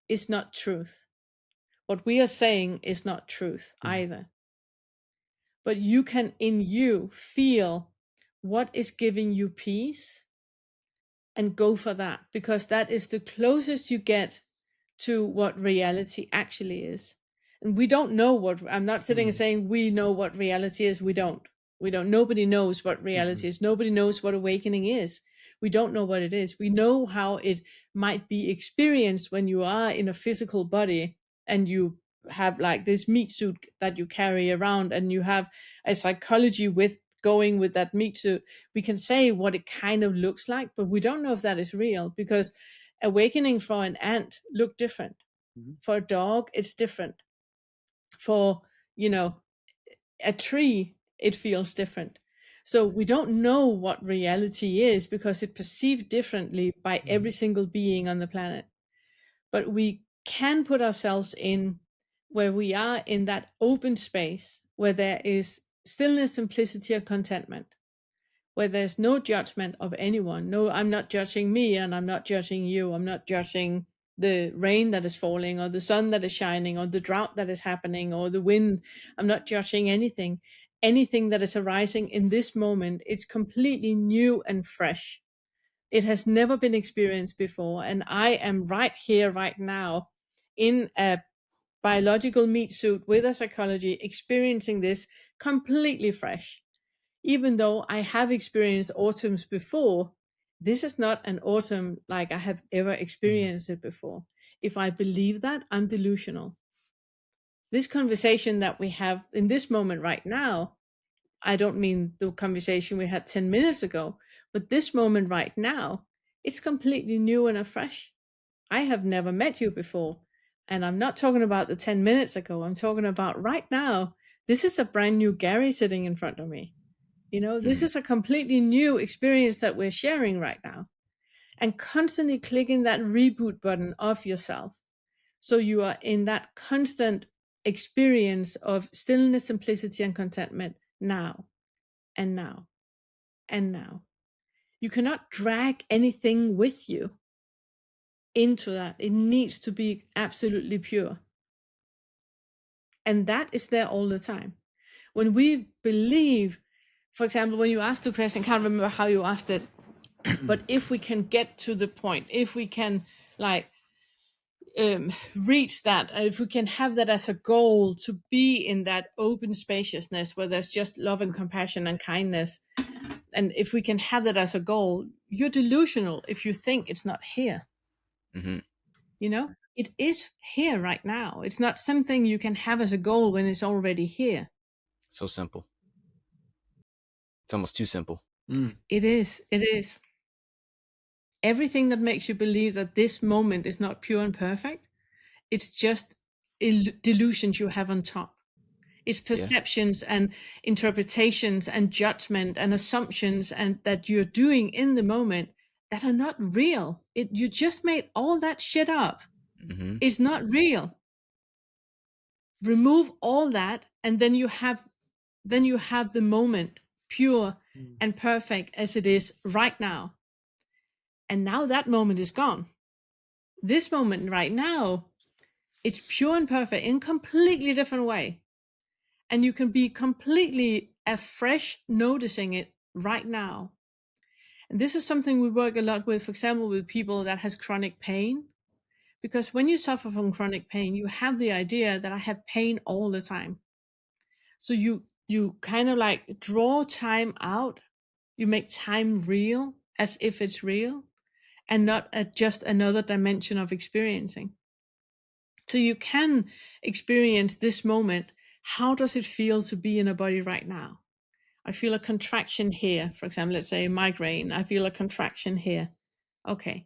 is not truth. What we are saying is not truth either. But you can, in you, feel what is giving you peace and go for that, because that is the closest you get to what reality actually is. And we don't know what, I'm not sitting and saying we know what reality is. We don't. Nobody knows what reality is. Nobody knows what awakening is. We don't know what it is. We know how it might be experienced when you are in a physical body and you have like this meat suit that you carry around, and you have a psychology with going with that meat suit. We can say what it kind of looks like, but we don't know if that is real, because awakening for an ant look different. For a dog, it's different. For, you know, a tree, it feels different. So we don't know what reality is because it's perceived differently by every single being on the planet. But we can put ourselves in where we are in that open space where there is stillness, simplicity, or contentment, where there's no judgment of anyone. No, I'm not judging me, and I'm not judging you. I'm not judging the rain that is falling, or the sun that is shining, or the drought that is happening, or the wind. I'm not judging anything. Anything that is arising in this moment, it's completely new and fresh. It has never been experienced before. And I am right here, right now, in a biological meat suit with a psychology, experiencing this completely fresh. Even though I have experienced autumns before, this is not an autumn like I have ever experienced it before. If I believe that, I'm delusional. This conversation that we have in this moment right now, I don't mean the conversation we had 10 minutes ago, but this moment right now, it's completely new and fresh. I have never met you before. And I'm not talking about the 10 minutes ago. I'm talking about right now. This is a brand new Gary sitting in front of me. You know, this Mm-hmm. is a completely new experience that we're sharing right now. And constantly clicking that reboot button of yourself. So you are in that constant experience of stillness, simplicity, and contentment now and now and now. You cannot drag anything with you into that. It needs to be absolutely pure. And that is there all the time. When we believe, for example, when you asked the question, I can't remember how you asked it, but if we can get to the point, if we can like reach that, if we can have that as a goal, to be in that open spaciousness where there's just love and compassion and kindness, and if we can have that as a goal, you're delusional if you think it's not here. Mm-hmm. You know, it is here right now. It's not something you can have as a goal when it's already here. So simple. It's almost too simple. It is everything that makes you believe that this moment is not pure and perfect. It's just delusions you have on top. It's Yeah. perceptions and interpretations and judgment and assumptions and that you're doing in the moment that are not real. You just made all that shit up. Mm-hmm. It's not real. Remove all that, and then you have the moment pure and perfect as it is right now. And now that moment is gone. This moment right now, it's pure and perfect in completely different way. And you can be completely afresh noticing it right now. And this is something we work a lot with, for example, with people that has chronic pain. Because when you suffer from chronic pain, you have the idea that I have pain all the time. So you kind of like draw time out. You make time real as if it's real and not just another dimension of experiencing. So you can experience this moment. How does it feel to be in a body right now? I feel a contraction here. For example, let's say migraine. I feel a contraction here. Okay.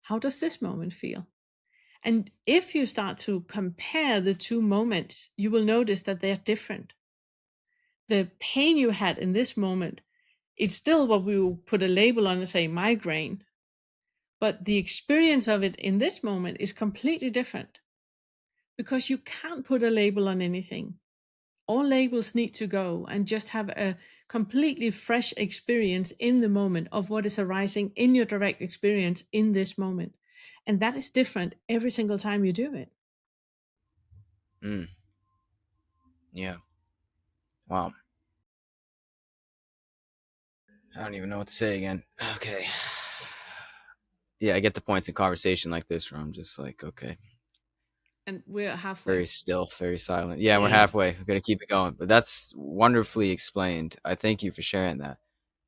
How does this moment feel? And if you start to compare the two moments, you will notice that they're different. The pain you had in this moment, it's still what we will put a label on and say migraine. But the experience of it in this moment is completely different because you can't put a label on anything. All labels need to go and just have a completely fresh experience in the moment of what is arising in your direct experience in this moment. And that is different every single time you do it. Mm. Yeah. Wow. I don't even know what to say again. Okay. Yeah, I get the points in conversation like this where I'm just like, okay, And we're halfway. very still, very silent. Yeah, we're Yeah. halfway. We're gonna keep it going. But that's wonderfully explained. I thank you for sharing that.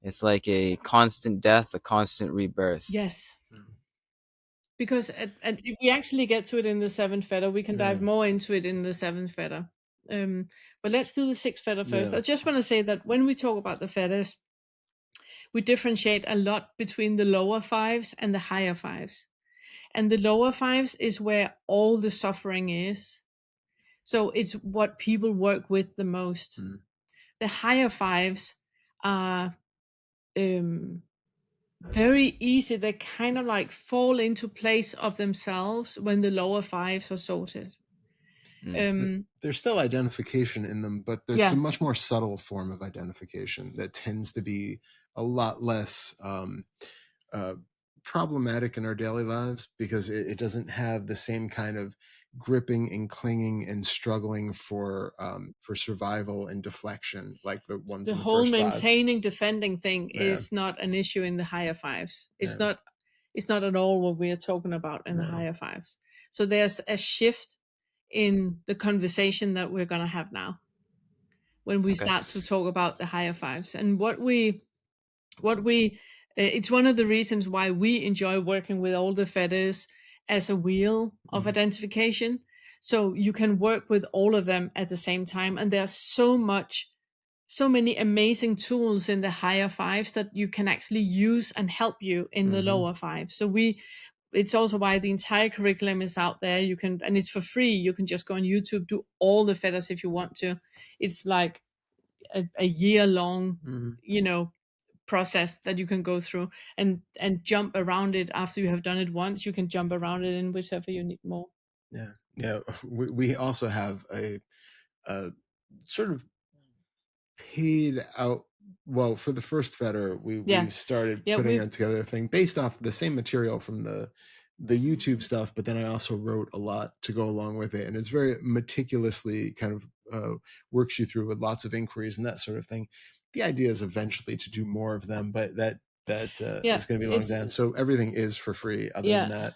It's like a constant death, a constant rebirth. Yes. Because if we actually get to it in the seventh fetter, we can dive more into it in the seventh fetter. But let's do the sixth fetter first. I just want to say that when we talk about the fetters, we differentiate a lot between the lower fives and the higher fives. And the lower fives is where all the suffering is. So it's what people work with the most. The higher fives are very easy. They kind of like fall into place of themselves when the lower fives are sorted. There's still identification in them, but it's a much more subtle form of identification that tends to be a lot less problematic in our daily lives, because it doesn't have the same kind of gripping and clinging and struggling for survival and deflection like the ones in the whole first maintaining defending thing is not an issue in the higher fives. It's not at all what we are talking about in the higher fives. So there's a shift in the conversation that we're going to have now when we start to talk about the higher fives. And what we it's one of the reasons why we enjoy working with all the fetters as a wheel of identification. So you can work with all of them at the same time. And there's so many amazing tools in the higher fives that you can actually use and help you in the lower fives. So it's also why the entire curriculum is out there. You can, and it's for free. You can just go on YouTube, do all the fetters if you want to. It's like a year long, process that you can go through and jump around it. After you have done it once, you can jump around it in whichever you need more. We also have a sort of paid out, well, for the first fetter we started putting together a thing based off the same material from the YouTube stuff, but then I also wrote a lot to go along with it, and it's very meticulously kind of works you through with lots of inquiries and that sort of thing. The idea is eventually to do more of them, but that is going to be long done. So everything is for free other than that.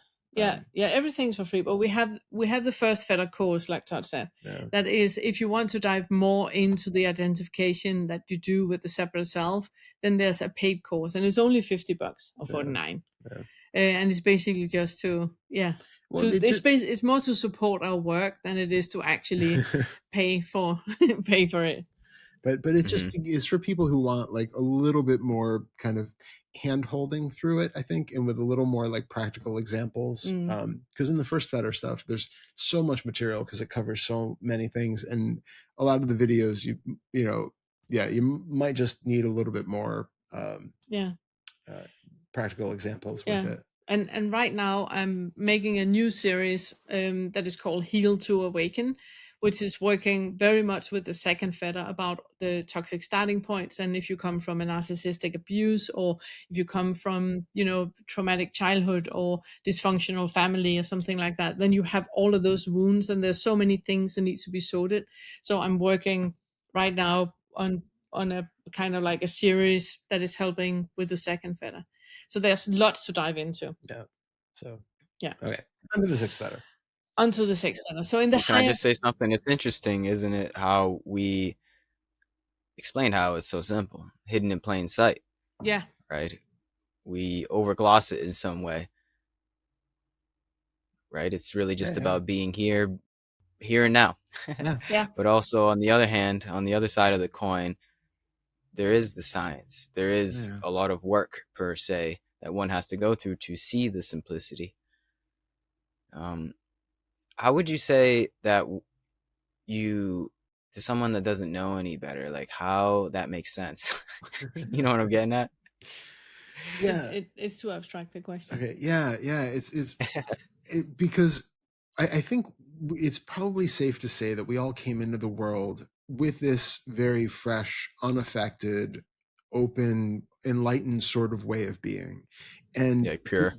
Everything's for free, but we have the first fetter course, like Todd said. That is, if you want to dive more into the identification that you do with the separate self, then there's a paid course, and it's only $50 or $49. And it's basically just to it's more to support our work than it is to actually pay for it. But it just is for people who want like a little bit more kind of hand holding through it, I think, and with a little more like practical examples. Because in the first fetter stuff, there's so much material because it covers so many things, and a lot of the videos you might just need a little bit more practical examples with it. And right now I'm making a new series that is called Heal to Awaken, which is working very much with the second fetter about the toxic starting points. And if you come from a narcissistic abuse, or if you come from, traumatic childhood or dysfunctional family or something like that, then you have all of those wounds, and there's so many things that need to be sorted. So I'm working right now on a kind of like a series that is helping with the second fetter. So there's lots to dive into. Okay, onto the sixth fetter. Onto the sixth fetter. So in the Can I just say something? It's interesting, isn't it, how we explain how it's so simple, hidden in plain sight. Yeah. Right? We overgloss it in some way. Right? It's really just about being here and now. But also, on the other hand, on the other side of the coin, there is the science. There is a lot of work, per se, that one has to go through to see the simplicity. How would you say that to someone that doesn't know any better, like how that makes sense? You know what I'm getting at? It's too abstract, the question. Okay. It's because I think it's probably safe to say that we all came into the world with this very fresh, unaffected, open, enlightened sort of way of being, and pure.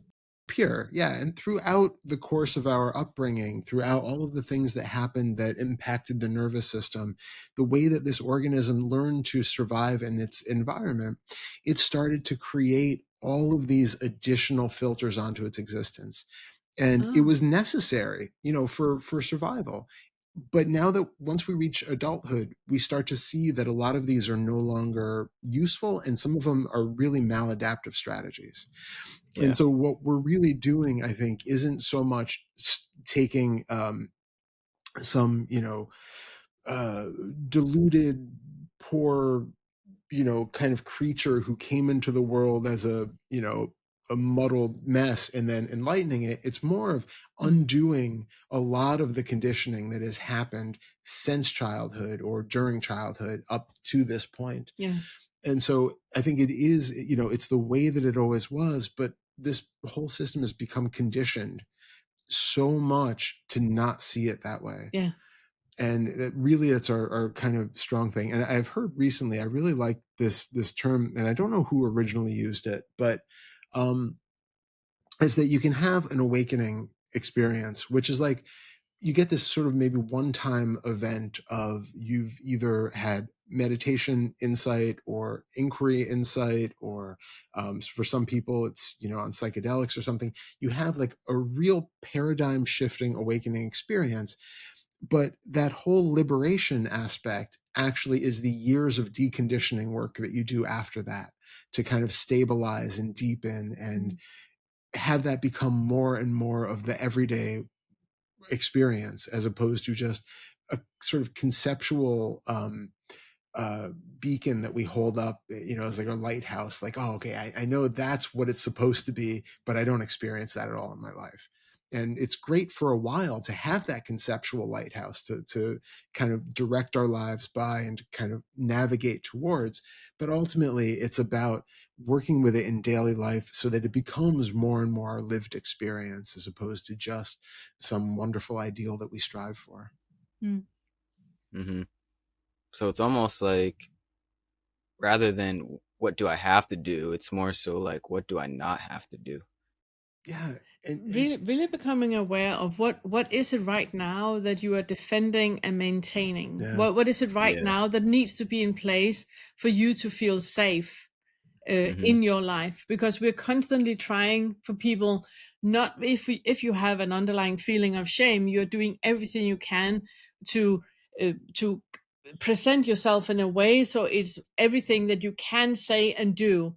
And throughout the course of our upbringing, throughout all of the things that happened that impacted the nervous system, the way that this organism learned to survive in its environment, it started to create all of these additional filters onto its existence. And it was necessary, for survival. But now that once we reach adulthood, we start to see that a lot of these are no longer useful, and some of them are really maladaptive strategies. And Yeah. so what we're really doing, I think, isn't so much taking some, uh, deluded, poor, kind of creature who came into the world as a muddled mess and then enlightening it. It's more of Mm. undoing a lot of the conditioning that has happened since childhood or during childhood up to this point. Yeah. And so I think it is, it's the way that it always was, but this whole system has become conditioned so much to not see it that way. Yeah. And that really, it's our kind of strong thing. And I've heard recently, I really like this term, and I don't know who originally used it, but is that you can have an awakening experience, which is like you get this sort of maybe one-time event of you've either had meditation insight or inquiry insight, or for some people it's on psychedelics or something. You have like a real paradigm shifting awakening experience, but that whole liberation aspect actually is the years of deconditioning work that you do after that to kind of stabilize and deepen and have that become more and more of the everyday experience, as opposed to just a sort of conceptual uh, beacon that we hold up, as like a lighthouse. Like, oh, okay, I know that's what it's supposed to be, but I don't experience that at all in my life. And it's great for a while to have that conceptual lighthouse to kind of direct our lives by and to kind of navigate towards. But ultimately, it's about working with it in daily life so that it becomes more and more our lived experience, as opposed to just some wonderful ideal that we strive for. Mm. Hmm. So it's almost like rather than what do I have to do, it's more so like what do I not have to do. Yeah. And Really becoming aware of what is it right now that you are defending and maintaining. yeah. What is it right Yeah. now that needs to be in place for you to feel safe Hmm. in your life? Because we're constantly trying for people, not if you have an underlying feeling of shame, you're doing everything you can to present yourself in a way so it's everything that you can say and do.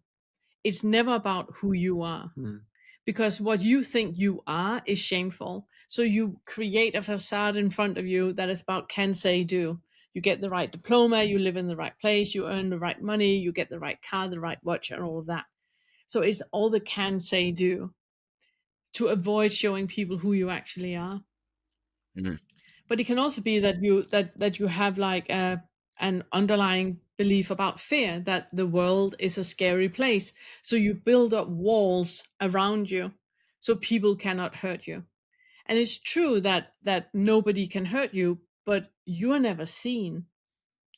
It's never about who you are, Hmm. because what you think you are is shameful. So you create a facade in front of you that is about can, say, do. You get the right diploma, you live in the right place, you earn the right money, you get the right car, the right watch, and all of that. So it's all the can, say, do to avoid showing people who you actually are. Hmm. But it can also be that you have like an underlying belief about fear, that the world is a scary place, so you build up walls around you so people cannot hurt you. And it's true that nobody can hurt you, but you are never seen.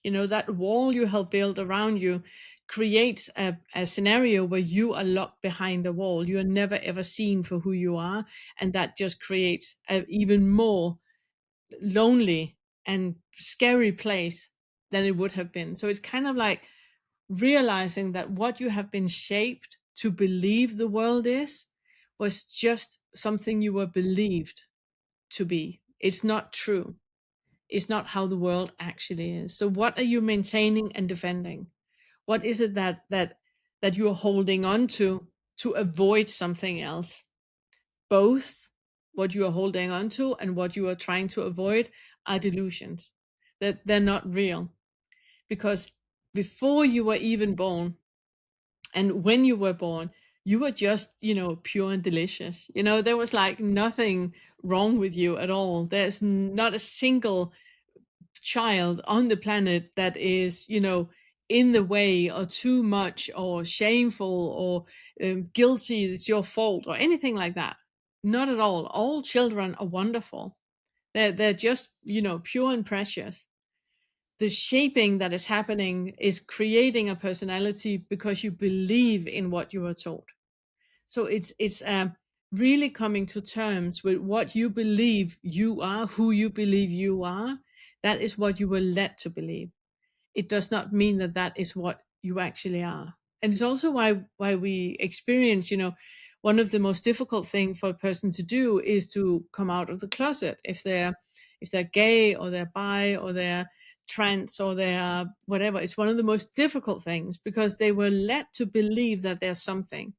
That wall you help build around you creates a scenario where you are locked behind a wall. You are never ever seen for who you are, and that just creates an even more lonely and scary place than it would have been. So it's kind of like realizing that what you have been shaped to believe the world is was just something you were believed to be. It's not true. It's not how the world actually is. So what are you maintaining and defending? What is it that you're holding on to avoid something else? Both what you are holding on to and what you are trying to avoid are delusions. That they're not real. Because before you were even born, and when you were born, you were just, pure and delicious. There was like nothing wrong with you at all. There's not a single child on the planet that is, in the way or too much or shameful or guilty, it's your fault or anything like that. Not at all. All children are wonderful. They're just, pure and precious. The shaping that is happening is creating a personality because you believe in what you are taught. So it's really coming to terms with what you believe you are, who you believe you are. That is what you were led to believe. It does not mean that that is what you actually are. And it's also why we experience, one of the most difficult thing for a person to do is to come out of the closet if they're if they're gay or they're bi or they're trans or they're whatever. It's one of the most difficult things because they were led to believe that there's something,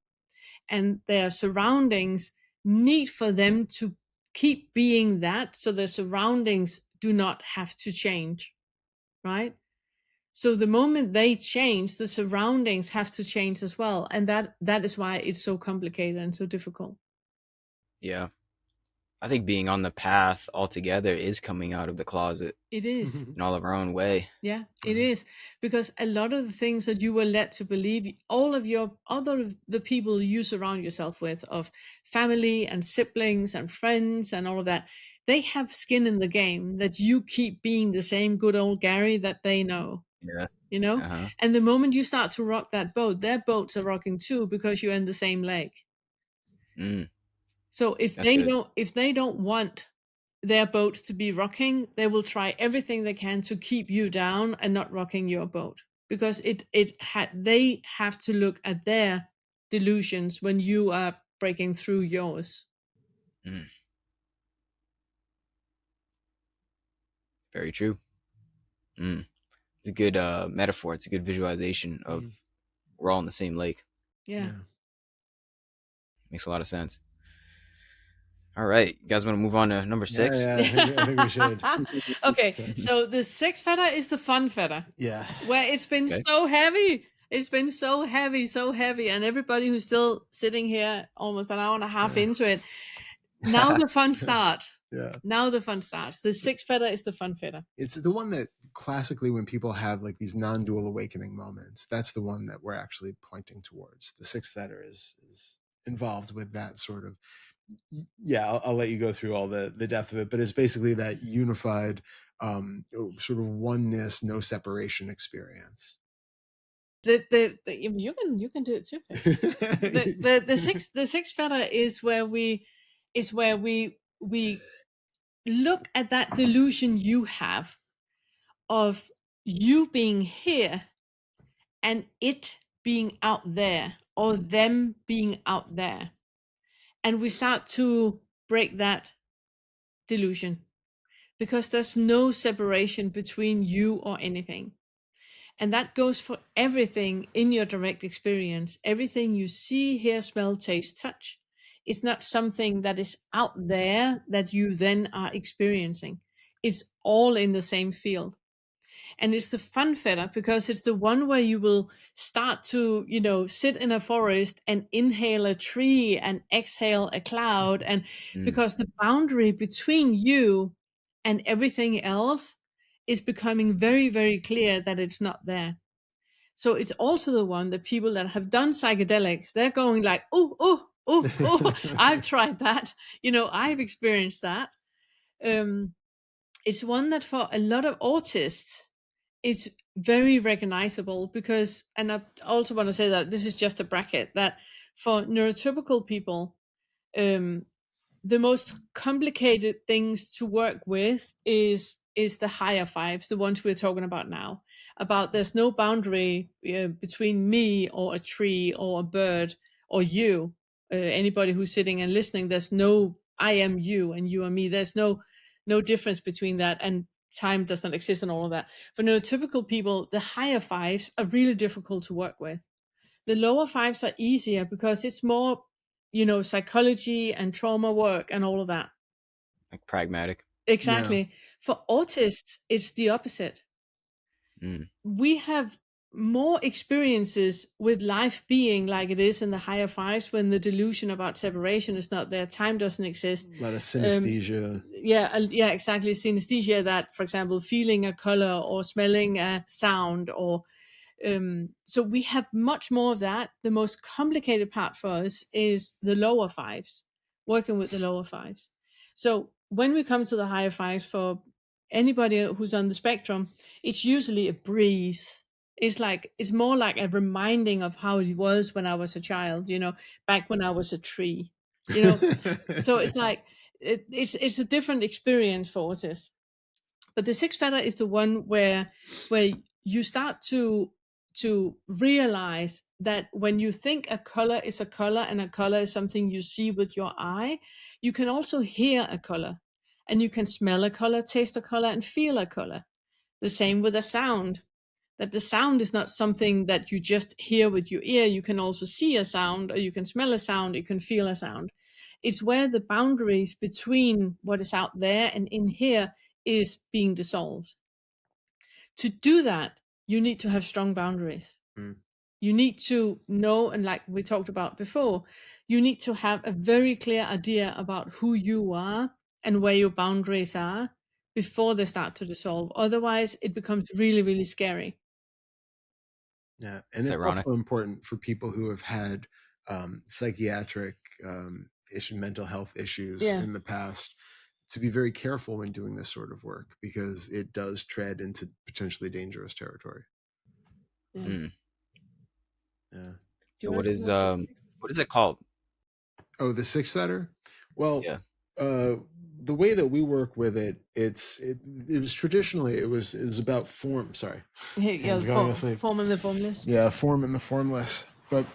and their surroundings need for them to keep being that, so their surroundings do not have to change, right? So the moment they change, the surroundings have to change as well, and that is why it's so complicated and so difficult. Yeah. I think being on the path altogether is coming out of the closet It is. in all of our own way. Yeah, it is, because a lot of the things that you were led to believe, all of your other the people you surround yourself with, of family and siblings and friends and all of that, they have skin in the game that you keep being the same good old Gary that they know, Yeah. you know? Uh-huh. And the moment you start to rock that boat, their boats are rocking too, because you're in the same lake. Mm, So that's good. if they don't want their boats to be rocking, they will try everything they can to keep you down and not rocking your boat, because they have to look at their delusions when you are breaking through yours. Mm, very true. Mm. It's a good metaphor. It's a good visualization of we're all in the same lake. Yeah. Makes a lot of sense. All right, you guys want to move on to number 6? Yeah, I think we should. Okay, so the sixth feather is the fun feather, Yeah. where it's been Okay. so heavy. It's been so heavy, and everybody who's still sitting here almost an hour and a half into it, now the fun starts. Yeah. Now the fun starts. The sixth feather is the fun feather. It's the one that classically, when people have like these non-dual awakening moments, that's the one that we're actually pointing towards. The sixth fetter is involved with that sort of. Yeah, I'll let you go through all the depth of it, but it's basically that unified sort of oneness, no separation experience. You can do it too. The sixth feather is where we look at that delusion you have of you being here and it being out there, or them being out there, and we start to break that delusion, because there's no separation between you or anything. And that goes for everything in your direct experience. Everything you see, hear, smell, taste, touch. It's not something that is out there that you then are experiencing. It's all in the same field. And it's the fun feather, because it's the one where you will start to, sit in a forest and inhale a tree and exhale a cloud. And Mm, because the boundary between you and everything else is becoming very, very clear that it's not there. So it's also the one that people that have done psychedelics, they're going like, oh, oh, oh, oh, I've tried that. I've experienced that. It's one that for a lot of autists, it's very recognizable, because, and I also want to say that this is just a bracket, that for neurotypical people, um, the most complicated things to work with is the higher fives, the ones we're talking about now. About there's no boundary between me or a tree or a bird or you, anybody who's sitting and listening. There's no I am you and you are me. There's no difference between that, and time does not exist and all of that. For neurotypical people, the higher fives are really difficult to work with. The lower fives are easier because it's more, psychology and trauma work and all of that. like pragmatic. Yeah. Exactly. For autists, it's the opposite. Mm, We have more experiences with life being like it is in the higher fives, when the delusion about separation is not there, time doesn't exist. A lot of synesthesia. Yeah, exactly. Synesthesia, that, for example, feeling a color or smelling a sound, or so we have much more of that. The most complicated part for us is the lower fives, working with the lower fives. So when we come to the higher fives, for anybody who's on the spectrum, it's usually a breeze. It's more like a reminding of how it was when I was a child, back when I was a tree, you know. So it's like it's a different experience for autists. But the sixth feather is the one where you start to realize that when you think a color is a color and a color is something you see with your eye, you can also hear a color. And you can smell a color, taste a color, and feel a color. The same with a sound, that the sound is not something that you just hear with your ear. You can also see a sound, or you can smell a sound, you can feel a sound. It's where the boundaries between what is out there and in here is being dissolved. To do that, you need to have strong boundaries. Mm. You need to know, and like we talked about before, you need to have a very clear idea about who you are and where your boundaries are before they start to dissolve. Otherwise, it becomes really, really scary. Yeah, and It's it's ironic. also important for people who have had psychiatric mental health issues Yeah. in the past to be very careful when doing this sort of work, because it does tread into potentially dangerous territory. Yeah. Mm. Yeah. Do you So want to talk about the next? what is it called? Oh, the six fetter. Well, Yeah. the way that we work with it, it was traditionally it was about form. Sorry, Yeah, hands the going asleep. form and the formless. Yeah, form and the formless. But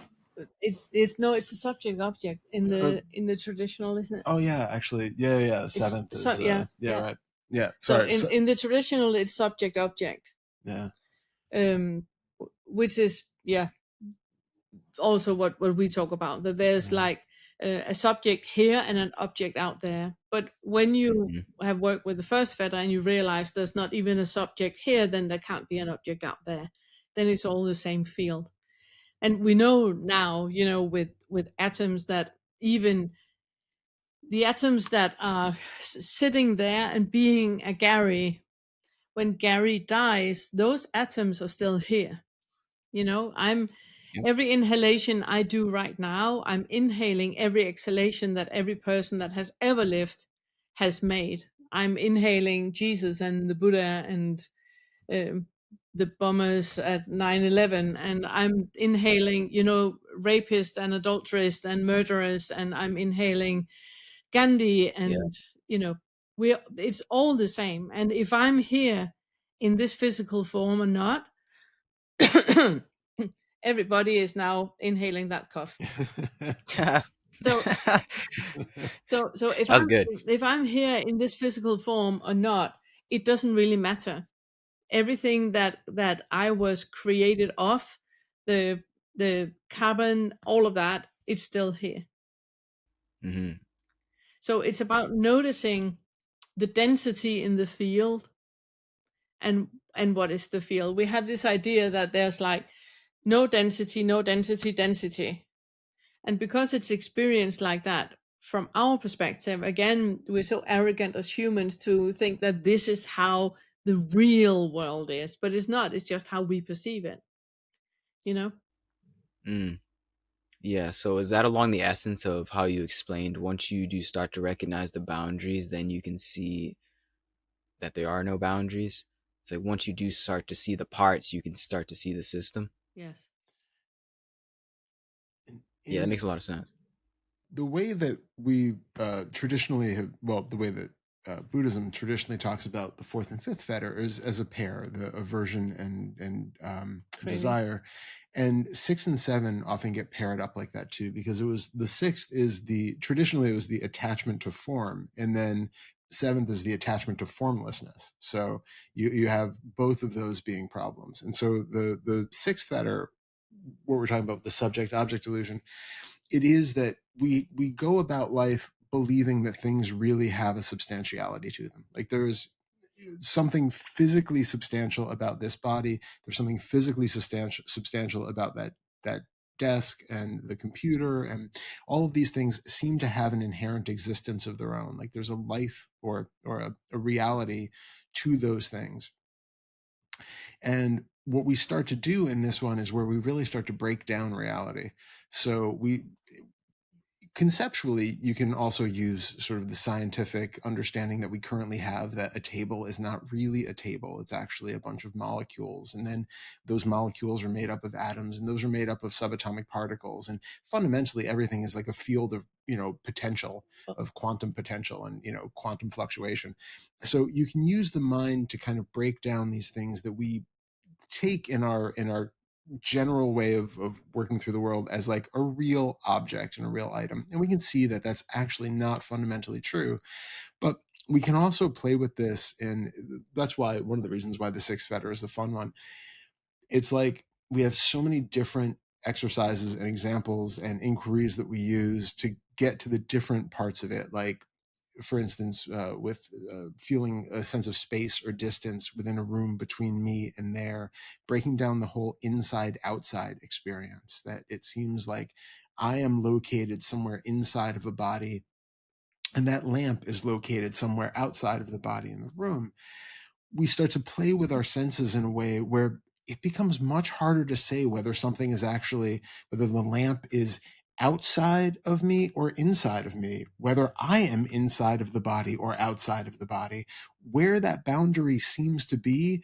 It's no, it's the subject object uh, in the traditional, isn't it? oh yeah, actually, yeah. The It's seventh so is yeah, yeah, yeah. right. Yeah, So sorry. So, in the traditional, it's subject object, yeah. um, which is also what we talk about, that there's Mm. like a subject here and an object out there. But when you Mhm. have worked with the first fetter and you realize there's not even a subject here, then there can't be an object out there. Then it's all the same field. And we know now, with atoms, that even the atoms that are sitting there and being a Gary, when Gary dies, those atoms are still here. I'm Yeah. every inhalation I do right now, I'm inhaling every exhalation that every person that has ever lived has made. I'm inhaling Jesus and the Buddha and um, the bombers at 9/11, and I'm inhaling, rapists and adulterers and murderers, and I'm inhaling Gandhi, Yeah. and we it's all the same. And if I'm here in this physical form or not, everybody is now inhaling that cough. So so if That's I'm good. if I'm here in this physical form or not, it doesn't really matter. Everything that I was created of, the carbon, all of that, it's still here. Hmm. So it's about noticing the density in the field, and what is the field. We have this idea that there's like no density, no density, density. And because it's experienced like that, from our perspective, again, we're so arrogant as humans to think that this is how the real world is, but it's not. It's just how we perceive it, you know? Mm. Yeah. So is that along the essence of how you explained? Once you do start to recognize the boundaries, then you can see that there are no boundaries. It's like once you do start to see the parts, you can start to see the system. Yes. Yeah, that in makes a lot of sense. the way that we traditionally have, well, the way that Buddhism traditionally talks about the fourth and fifth fetter is as a pair, the aversion and Craving. desire, and six and seven often get paired up like that too, because it was the sixth is the traditionally it was the attachment to form, and then seventh is the attachment to formlessness. So you have both of those being problems, and so the sixth fetter, what we're talking about, the subject object illusion, it is that we go about life believing that things really have a substantiality to them. Like there's something physically substantial about this body. There's something physically substantial about that desk and the computer, and all of these things seem to have an inherent existence of their own. Like there's a life or a reality to those things. And what we start to do in this one is where we really start to break down reality. So we conceptually, you can also use sort of the scientific understanding that we currently have, that a table is not really a table. It's actually a bunch of molecules. And then those molecules are made up of atoms, and those are made up of subatomic particles. And fundamentally, everything is like a field of, potential, of quantum potential and, quantum fluctuation. So you can use the mind to kind of break down these things that we take in our general way of working through the world as like a real object and a real item, and we can see that that's actually not fundamentally true. But we can also play with this, and that's why one of the reasons why the sixth fetter is a fun one. It's like we have so many different exercises and examples and inquiries that we use to get to the different parts of it. Like, for instance, with feeling a sense of space or distance within a room between me and there, breaking down the whole inside outside experience, that it seems like I am located somewhere inside of a body and that lamp is located somewhere outside of the body in the room. We start to play with our senses in a way where it becomes much harder to say whether something is actually, whether the lamp is outside of me or inside of me, whether I am inside of the body or outside of the body. Where that boundary seems to be,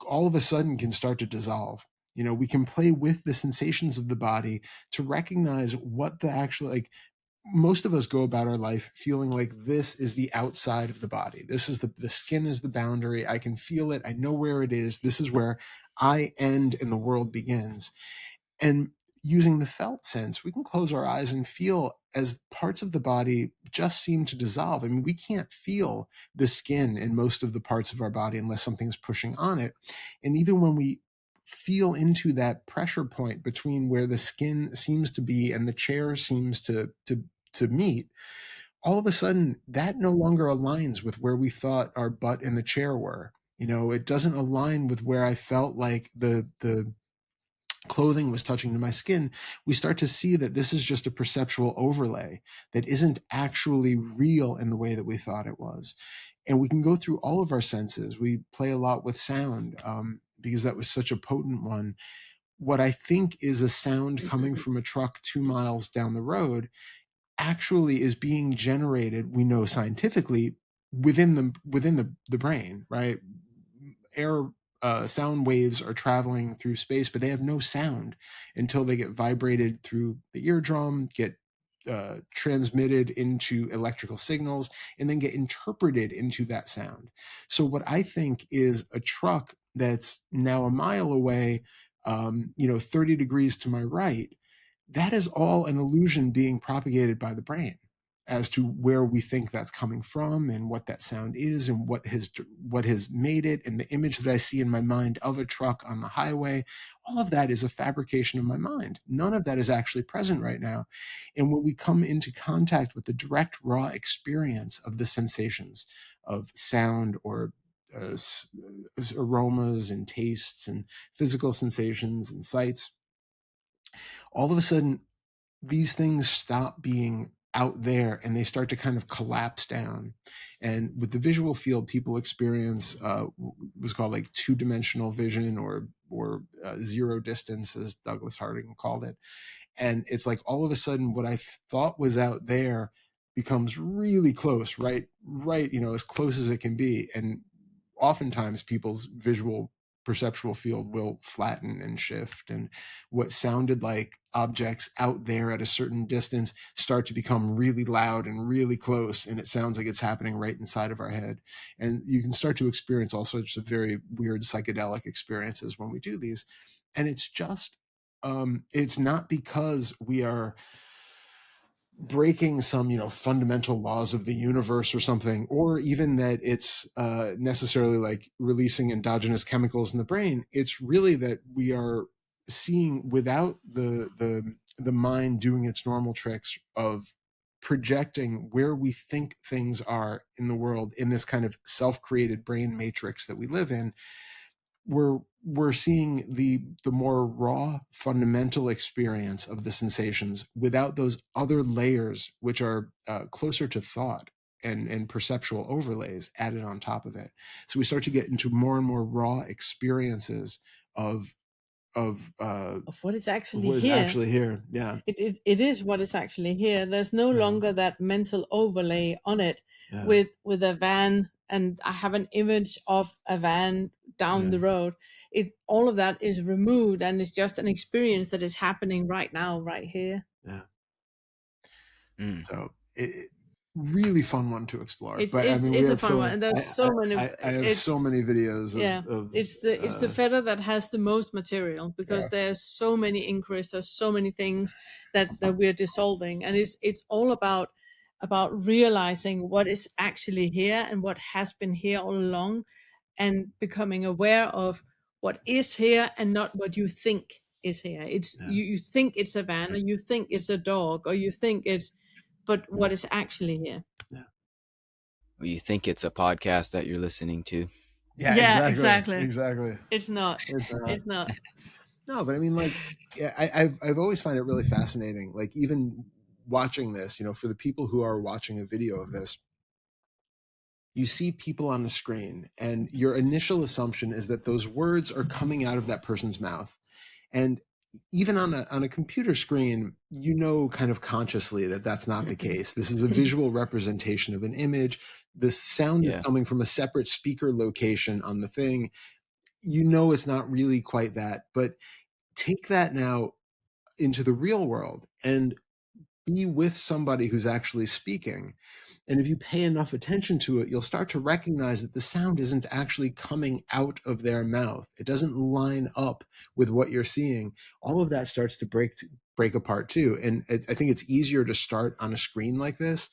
all of a sudden can start to dissolve. We can play with the sensations of the body to recognize what the actual, like, most of us go about our life feeling like this is the outside of the body. This is the skin is the boundary. I can feel it. I know where it is. This is where I end and the world begins. And using the felt sense, we can close our eyes and feel as parts of the body just seem to dissolve. I mean, we can't feel the skin in most of the parts of our body unless something's pushing on it. And even when we feel into that pressure point between where the skin seems to be and the chair seems to meet, all of a sudden that no longer aligns with where we thought our butt and the chair were. It doesn't align with where I felt like the clothing was touching to my skin. We start to see that this is just a perceptual overlay that isn't actually real in the way that we thought it was. And we can go through all of our senses. We play a lot with sound, because that was such a potent one. What I think is a sound coming from a truck 2 miles down the road actually is being generated, we know scientifically, within the brain, right? Air sound waves are traveling through space, but they have no sound until they get vibrated through the eardrum, get transmitted into electrical signals, and then get interpreted into that sound. So what I think is a truck that's now a mile away, 30 degrees to my right, that is all an illusion being propagated by the brain as to where we think that's coming from and what that sound is and what has made it, and the image that I see in my mind of a truck on the highway. All of that is a fabrication of my mind. None of that is actually present right now. And when we come into contact with the direct raw experience of the sensations of sound or aromas and tastes and physical sensations and sights, all of a sudden these things stop being out there and they start to kind of collapse down. And with the visual field, people experience what's called like two-dimensional vision, or zero distance, as Douglas Harding called it. And it's like all of a sudden what I thought was out there becomes really close, right, as close as it can be. And oftentimes people's visual perceptual field will flatten and shift, and what sounded like objects out there at a certain distance start to become really loud and really close, and it sounds like it's happening right inside of our head. And you can start to experience all sorts of very weird psychedelic experiences when we do these. And it's just it's not because we are breaking some fundamental laws of the universe or something, or even that it's necessarily like releasing endogenous chemicals in the brain. It's really that we are seeing, without the mind doing its normal tricks of projecting where we think things are in the world in this kind of self-created brain matrix that we live in. We're seeing the more raw fundamental experience of the sensations without those other layers, which are closer to thought and perceptual overlays added on top of it. So we start to get into more and more raw experiences of what is actually what is here. actually here. Yeah. It is what is actually here. There's no longer that mental overlay on it. Yeah. With a van, and I have an image of a van down the road. All of that is removed, and it's just an experience that is happening right now, right here. Yeah. Mm. So really fun one to explore. It's But I mean, we it's a have fun one, and there's so many. I have so many videos of It's the fetter that has the most material, because there's so many inquiries, there's so many things that we're dissolving, and it's all about about realizing what is actually here and what has been here all along, and becoming aware of what is here and not what you think is here. It's Yeah. you think it's a van, or you think it's a dog, or you think it's, but what is actually here. Yeah. Well, you think it's a podcast that you're listening to. Yeah, Yeah, exactly. exactly. Exactly. It's not. It's not. It's not. No, but I mean, like, yeah, I've always find it really fascinating. Like, even watching this, for the people who are watching a video of this, you see people on the screen, and your initial assumption is that those words are coming out of that person's mouth. And even on a computer screen, kind of consciously that that's not the case. This is a visual representation of an image. The sound is coming from a separate speaker location on the thing. It's not really quite that, but take that now into the real world and be with somebody who's actually speaking. And if you pay enough attention to it, you'll start to recognize that the sound isn't actually coming out of their mouth. It doesn't line up with what you're seeing. All of that starts to break apart too. And I think it's easier to start on a screen like this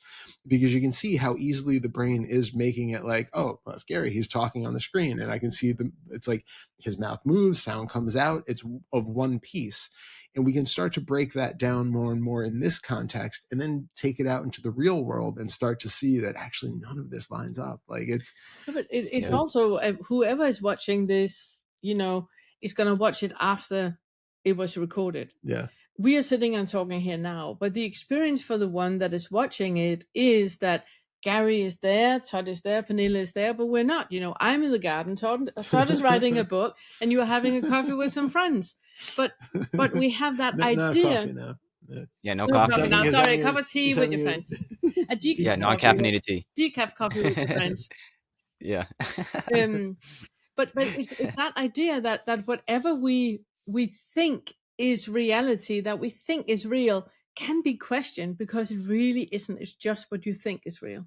because you can see how easily the brain is making it like, oh, well, that's Gary. He's talking on the screen. And I can see it's like his mouth moves, sound comes out. It's of one piece. And we can start to break that down more and more in this context, and then take it out into the real world and start to see that actually none of this lines up. Like it's also whoever is watching this, is going to watch it after it was recorded. Yeah. We are sitting and talking here now, but the experience for the one that is watching it is that Gary is there, Todd is there, Pernille is there, but we're not. I'm in the garden, Todd is writing a book, and you are having a coffee with some friends. But we have that idea. Coffee now. Yeah, no No coffee. coffee now. Sorry, a cup of tea with your friends. A decaf Yeah, non-caffeinated tea. Decaf coffee with your friends. Yeah. But it's that idea that whatever we think is reality, that we think is real, can be questioned because it really isn't. It's just what you think is real.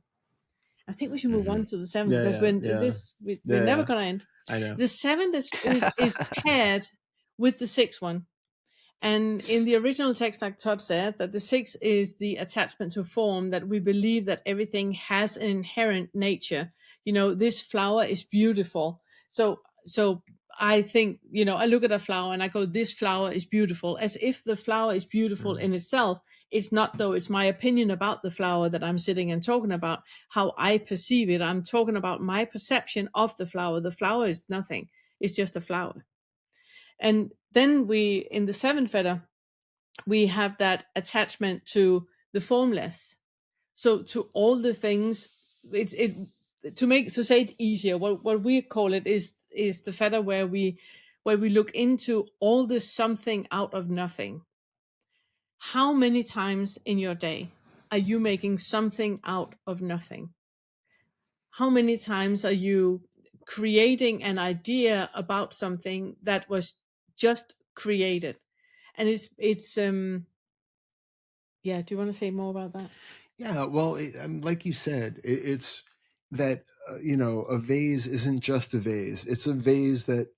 I think we should move on to the seventh because we're never gonna end. I know. The seventh is paired with the sixth one. And in the original text, like Todd said, that the six is the attachment to form, that we believe that everything has an inherent nature. This flower is beautiful. So I think, I look at a flower and I go, this flower is beautiful, as if the flower is beautiful in itself. It's not, though. It's my opinion about the flower that I'm sitting and talking about, how I perceive it. I'm talking about my perception of the flower. The flower is nothing. It's just a flower. And then in the seventh fetter, we have that attachment to the formless. So to all the things, to say it easier, what we call it is the fetter where we look into all the something out of nothing. How many times in your day are you making something out of nothing? How many times are you creating an idea about something that was just created? And it's yeah, do you want to say more about that? Yeah, well, like you said, it's that a vase isn't just a vase. It's a vase that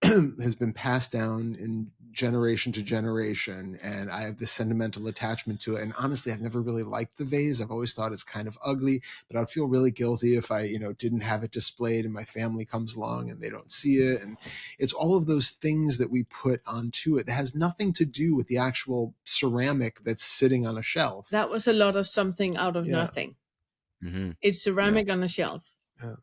has been passed down in generation to generation, and I have this sentimental attachment to it. And honestly, I've never really liked the vase. I've always thought it's kind of ugly, but I'd feel really guilty if I didn't have it displayed and my family comes along and they don't see it. And it's all of those things that we put onto it that has nothing to do with the actual ceramic that's sitting on a shelf. That was a lot of something out of nothing. Mm-hmm. It's ceramic on a shelf. Yeah.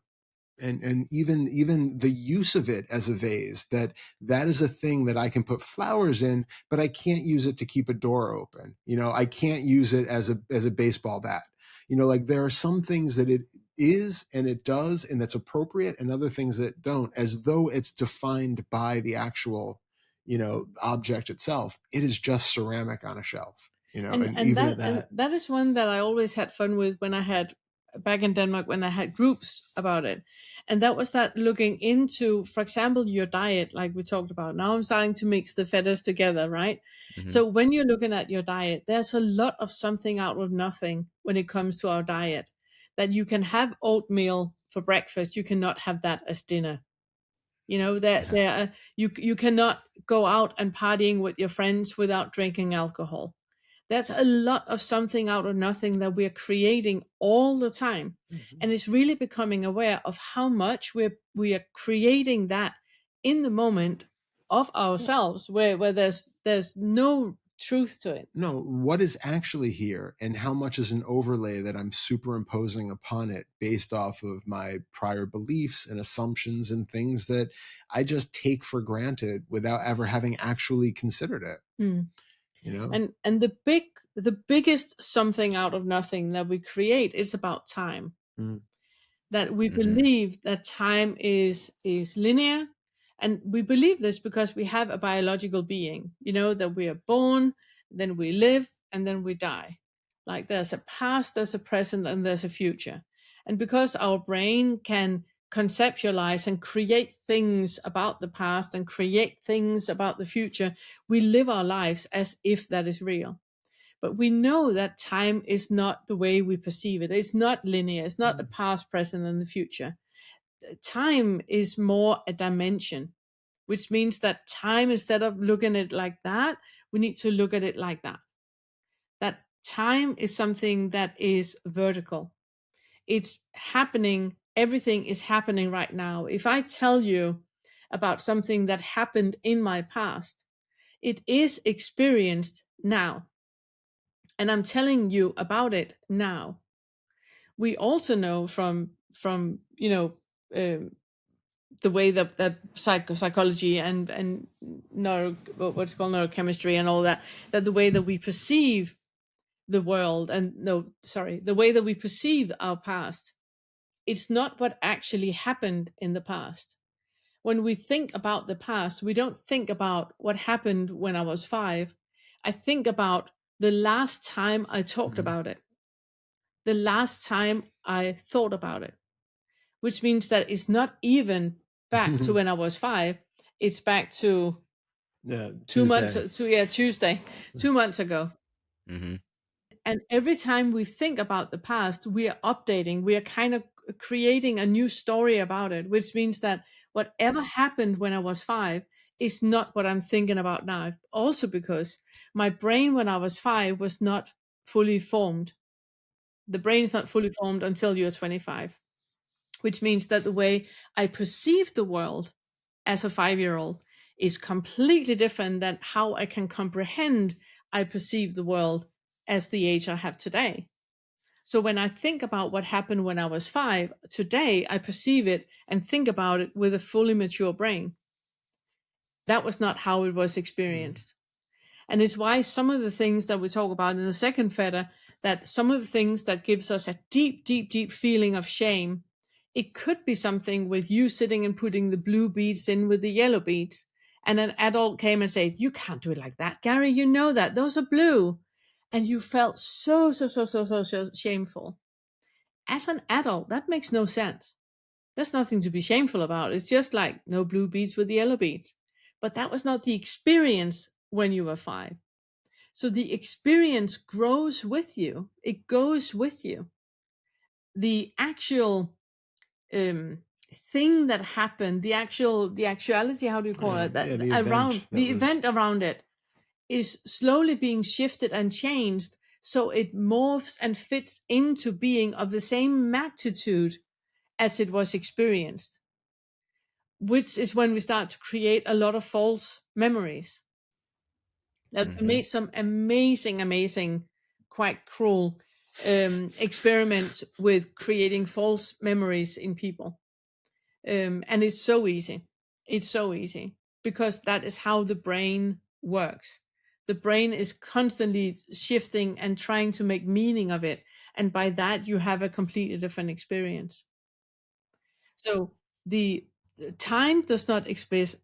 And even the use of it as a vase, that is a thing that I can put flowers in, but I can't use it to keep a door open. I can't use it as a baseball bat. Like there are some things that it is and it does and that's appropriate, and other things that don't, as though it's defined by the actual object itself. It is just ceramic on a shelf. And even that is one that I always had fun with when I had back in Denmark, when I had groups about it. And that was that looking into, for example, your diet, like we talked about. Now I'm starting to mix the feathers together, right? Mm-hmm. So when you're looking at your diet, there's a lot of something out of nothing when it comes to our diet. That you can have oatmeal for breakfast, you cannot have that as dinner. You cannot go out and partying with your friends without drinking alcohol. There's a lot of something out of nothing that we're creating all the time. And it's really becoming aware of how much we are creating that in the moment of ourselves, where there's no truth to it. No, what is actually here and how much is an overlay that I'm superimposing upon it based off of my prior beliefs and assumptions and things that I just take for granted without ever having actually considered it. Mm. You know? And the biggest something out of nothing that we create is about time. Mm. That we Mm-hmm. believe that time is linear, and we believe this because we have a biological being, that we are born, then we live, and then we die. Like there's a past, there's a present, and there's a future. And because our brain can conceptualize and create things about the past and create things about the future, we live our lives as if that is real. But we know that time is not the way we perceive it. It's not linear. It's not the past, present, and the future. Time is more a dimension, which means that time, instead of looking at it like that, we need to look at it like that. That time is something that is vertical. It's happening. Everything is happening right now. If I tell you about something that happened in my past, it is experienced now. And I'm telling you about it now. We also know from the way that psychology and what's called neurochemistry and all that, that the way that we perceive the world, and no, sorry, the way that we perceive our past, it's not what actually happened in the past. When we think about the past, we don't think about what happened when I was 5. I think about the last time I talked about it, the last time I thought about it, which means that it's not even back to when I was 5. It's back to Yeah, 2 months, Tuesday. Tuesday, 2 months ago. Mm-hmm. And every time we think about the past, we are updating, we are kind of creating a new story about it, which means that whatever happened when I was 5 is not what I'm thinking about now. Also, because my brain when I was 5 was not fully formed. The brain is not fully formed until you're 25, which means that the way I perceive the world as a 5-year-old is completely different than how I can comprehend I perceive the world as the age I have today. So when I think about what happened when I was 5, today I perceive it and think about it with a fully mature brain. That was not how it was experienced. And it's why some of the things that we talk about in the second fetter, that some of the things that gives us a deep, deep, deep feeling of shame, it could be something with you sitting and putting the blue beads in with the yellow beads. And an adult came and said, "You can't do it like that, Gary. You know that. Those are blue." And you felt so, so, so, so, so, so shameful. As an adult, that makes no sense. There's nothing to be shameful about. It's just like no blue beads with the yellow beads. But that was not the experience when you were 5. So the experience grows with you. It goes with you. The actual thing that happened, the actuality, how do you call it? That the around event that the was event around it is slowly being shifted and changed, so it morphs and fits into being of the same magnitude as it was experienced. Which is when we start to create a lot of false memories. That we Mm-hmm. made some amazing, quite cruel experiments with creating false memories in people. And it's so easy. It's so easy because that is how the brain works. The brain is constantly shifting and trying to make meaning of it. And by that, you have a completely different experience. So the time does not exist.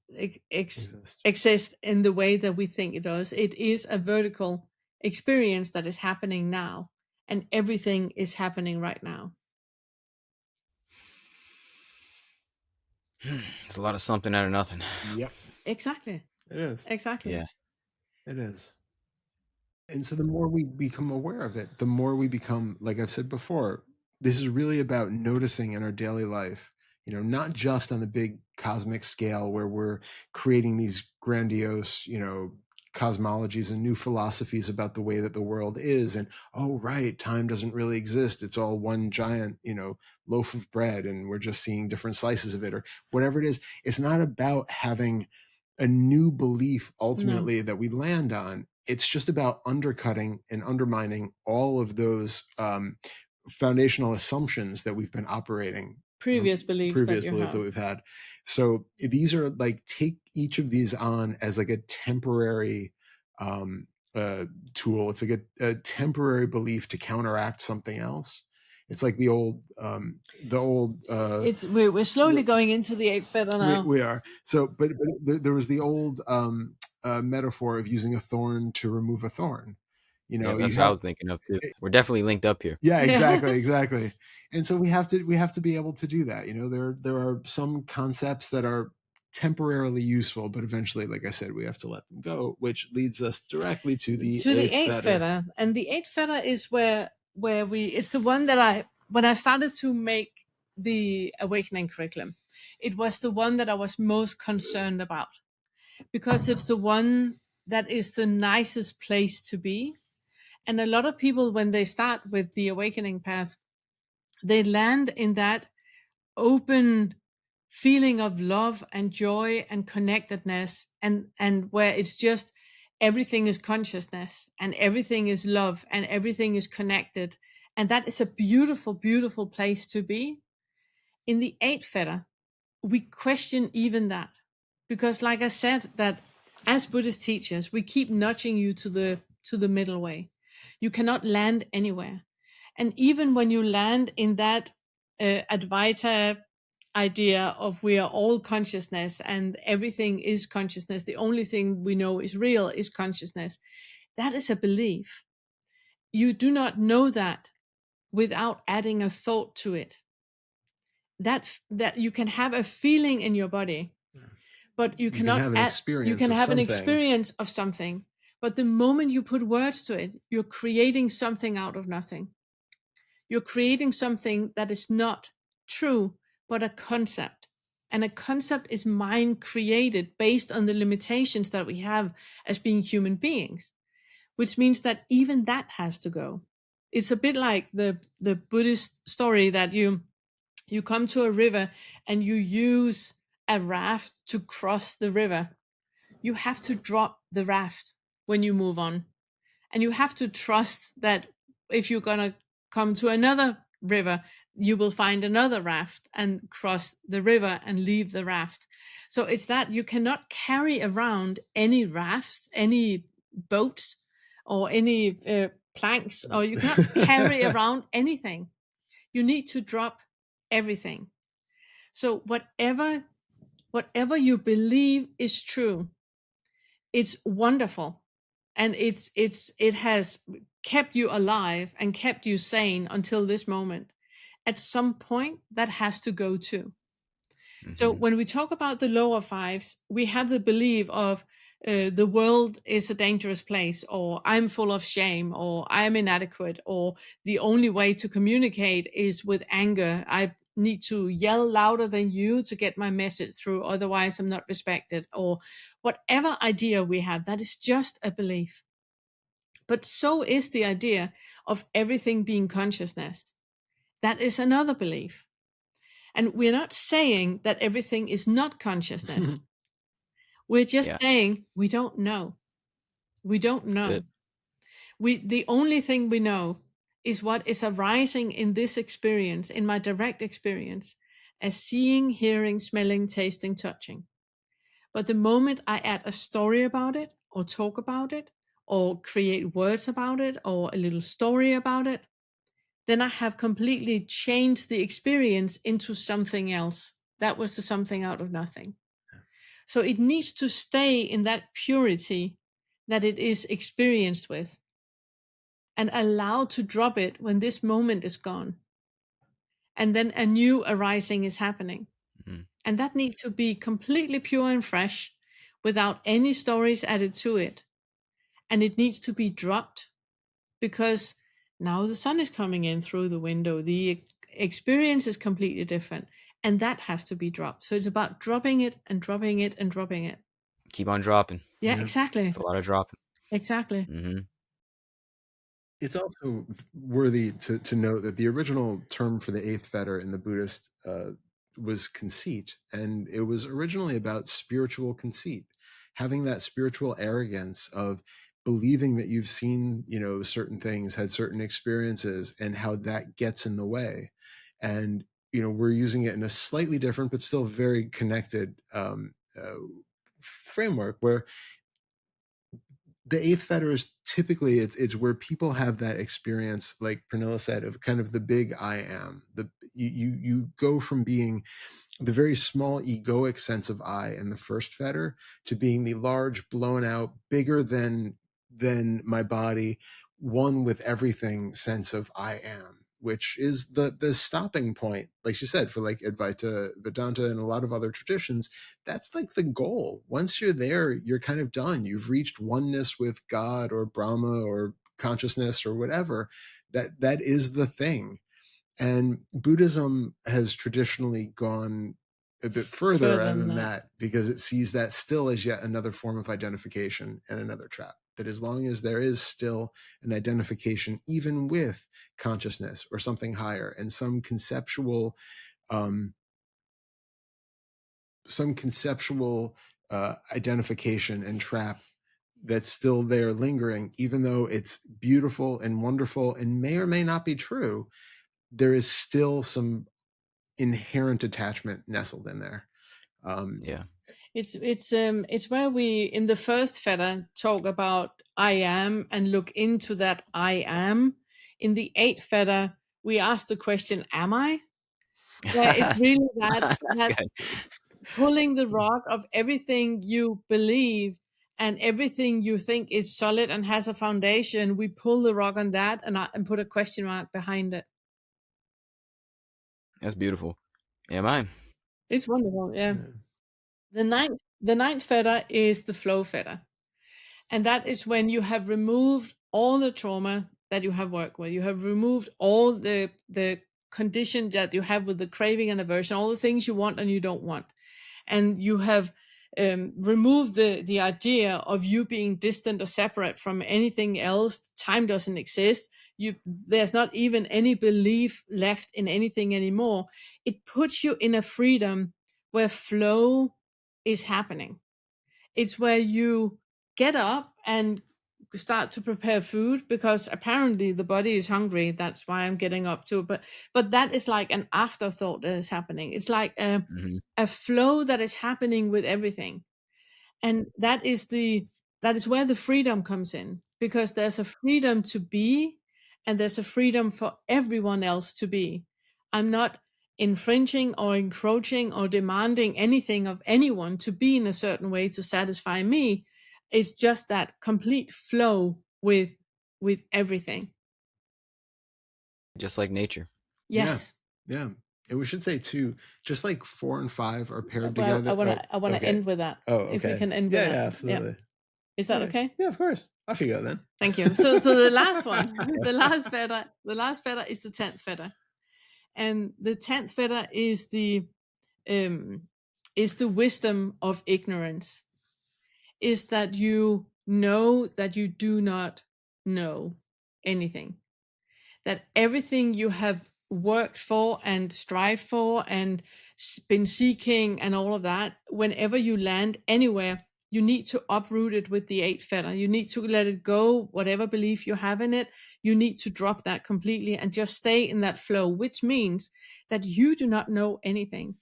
exist in the way that we think it does. It is a vertical experience that is happening now, and everything is happening right now. It's a lot of something out of nothing. Yep, Exactly. it is. Exactly. Yeah. It is. And so the more we become aware of it, the more we become, like I've said before, this is really about noticing in our daily life, not just on the big cosmic scale where we're creating these grandiose, cosmologies and new philosophies about the way that the world is. And, oh, right, time doesn't really exist. It's all one giant, loaf of bread, and we're just seeing different slices of it, or whatever it is. It's not about having a new belief ultimately that we land on. It's just about undercutting and undermining all of those foundational assumptions that we've been operating, previous beliefs that we've had. So these are like, take each of these on as like a temporary tool. It's like a temporary belief to counteract something else. It's like the old we're slowly going into the eighth feather now. We are. So, but there was the old metaphor of using a thorn to remove a thorn. Yeah, that's what I was thinking of too. We're definitely linked up here. Yeah, exactly. And so we have to be able to do that. There are some concepts that are temporarily useful, but eventually, like I said, we have to let them go, which leads us directly to the eighth feather. And the eighth feather is where it's the one that when I started to make the awakening curriculum, it was the one that I was most concerned about, because it's the one that is the nicest place to be. And a lot of people, when they start with the awakening path, they land in that open feeling of love and joy and connectedness, and where it's just everything is consciousness and everything is love and everything is connected. And that is a beautiful, beautiful place to be. In the eighth feather, we question even that, because like I said, that as Buddhist teachers, we keep nudging you to the middle way. You cannot land anywhere. And even when you land in that Advaita idea of we are all consciousness and everything is consciousness, the only thing we know is real is consciousness, that is a belief. You do not know that without adding a thought to it. That you can have a feeling in your body, but you cannot have an experience. You can have an experience of something, but the moment you put words to it, you're creating something out of nothing. You're creating something that is not true, but a concept. And a concept is mind created based on the limitations that we have as being human beings, which means that even that has to go. It's a bit like the Buddhist story that you come to a river and you use a raft to cross the river. You have to drop the raft when you move on. And you have to trust that if you're going to come to another river, you will find another raft and cross the river and leave the raft. So it's that you cannot carry around any rafts, any boats, or any planks, or you cannot carry around anything. You need to drop everything. So whatever you believe is true, it's wonderful, and it has kept you alive and kept you sane until this moment. At some point, that has to go too. So when we talk about the lower fives, we have the belief of the world is a dangerous place, or I'm full of shame, or I'm inadequate, or the only way to communicate is with anger. I need to yell louder than you to get my message through, otherwise I'm not respected, or whatever idea we have, that is just a belief. But so is the idea of everything being consciousness. That is another belief. And we're not saying that everything is not consciousness. We're just saying we don't know. We don't know. The only thing we know is what is arising in this experience, in my direct experience, as seeing, hearing, smelling, tasting, touching. But the moment I add a story about it, or talk about it, or create words about it, or a little story about it, then I have completely changed the experience into something else. That was the something out of nothing. So it needs to stay in that purity that it is experienced with, and allow to drop it when this moment is gone. And then a new arising is happening. And that needs to be completely pure and fresh, without any stories added to it. And it needs to be dropped, because now the sun is coming in through the window. The experience is completely different, and that has to be dropped. So it's about dropping it and dropping it and dropping it. keep on dropping. Yeah, Yeah. exactly. It's a lot of dropping. Exactly. Hmm. It's also worthy to note that the original term for the eighth fetter in the Buddhist was conceit, and it was originally about spiritual conceit, having that spiritual arrogance of believing that you've seen, certain things, had certain experiences, and how that gets in the way. And we're using it in a slightly different but still very connected framework where the eighth fetter is typically it's where people have that experience, like Pernille said, of kind of the big I am. You go from being the very small egoic sense of I in the first fetter to being the large, blown out, bigger than my body, one with everything sense of I am, which is the stopping point, like she said, for like Advaita Vedanta and a lot of other traditions. That's like the goal. Once you're there, you're kind of done. You've reached oneness with God or Brahma or consciousness or whatever. That is the thing. And Buddhism has traditionally gone a bit further Further than than that. that because it sees that still as yet another form of identification and another trap. That as long as there is still an identification, even with consciousness or something higher, and um, some conceptual identification and trap that's still there lingering, even though it's beautiful and wonderful and may or may not be true, there is still some inherent attachment nestled in there. Um, Yeah. It's where we in the first fetter talk about I am and look into that I am. In the eighth fetter, we ask the question, am I? Where it's really That's that good. pulling the rug of everything you believe and everything you think is solid and has a foundation. We pull the rug on that and put a question mark behind it. That's beautiful. Am I? It's wonderful. Yeah. yeah. The ninth fetter is the flow fetter. And that is when you have removed all the trauma that you have worked with. You have removed all the conditions that you have with the craving and aversion, all the things you want and you don't want. And you have removed the idea of you being distant or separate from anything else. Time doesn't exist. There's not even any belief left in anything anymore. It puts you in a freedom where flow is happening. It's where you get up and start to prepare food because apparently the body is hungry. That's why I'm getting up to it. But that is like an afterthought that is happening. It's like Hmm. a flow that is happening with everything. And that is where the freedom comes in, because there's a freedom to be and there's a freedom for everyone else to be. I'm not infringing or encroaching or demanding anything of anyone to be in a certain way to satisfy me. It's just that complete flow with everything. Just like nature. Yeah. Yes. Yeah. And we should say too, just like 4 and 5 are paired Well, I together. want Oh, to I want to okay. end with that. Oh, If we okay. can end with Yeah, that. yeah, Yeah. absolutely. Is All that right. okay? Yeah, of course. Off you go then. Thank you. So the last one, the last fetter is the 10th fetter. And the 10th fetter um is the wisdom of ignorance. Is that you know that you do not know anything. That everything you have worked for and strived for and been seeking and all of that, whenever you land anywhere, you need to uproot it with the eight feather. You need to let it go, whatever belief you have in it. You need to drop that completely and just stay in that flow, which means that you do not know anything.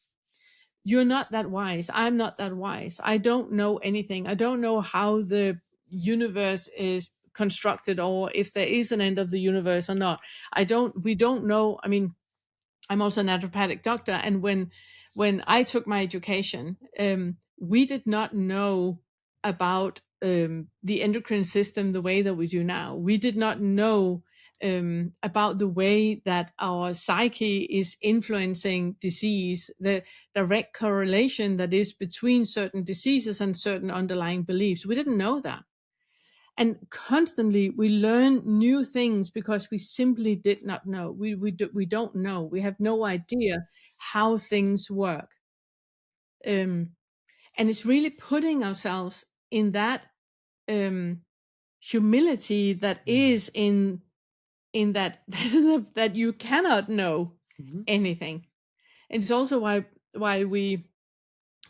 You're not that wise. I'm not that wise. I don't know anything. I don't know how the universe is constructed or if there is an end of the universe or not. We don't know. I mean, I'm also a naturopathic doctor, and when I took my education, we did not know about the endocrine system the way that we do now. We did not know about the way that our psyche is influencing disease, the direct correlation that is between certain diseases and certain underlying beliefs. We didn't know that. And constantly we learn new things because we simply did not know. We don't know. We have no idea how things work. Um, And it's really putting ourselves in that um, humility that is in that that you cannot know Mm-hmm. anything. And it's also why we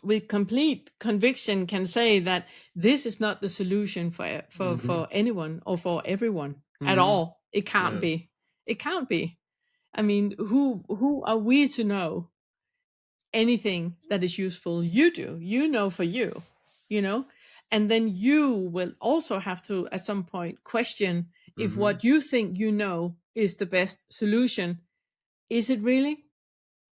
with complete conviction can say that this is not the solution Mm-hmm. for anyone or for everyone at Mm-hmm. all. It can't Yeah. be. It can't be. I mean, who are we to know anything that is useful? You do. You know for you, you know? And then you will also have to at some point question if Mm-hmm. what you think you know is the best solution. Is it really?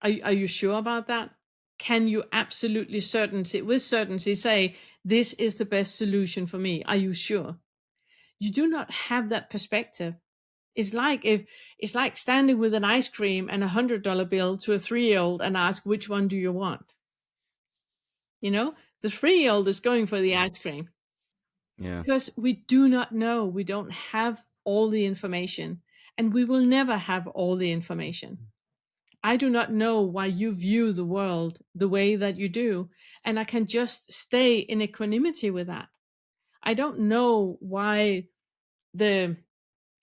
Are you sure about that? Can you absolutely certainty with certainty say this is the best solution for me? Are you sure? You do not have that perspective. It's like standing with an ice cream and $100 bill to a 3-year-old and ask which one do you want. You know, the 3-year-old is going for the ice cream Yeah. because we do not know. We don't have all the information, and we will never have all the information. I do not know why you view the world the way that you do, and I can just stay in equanimity with that. I don't know why the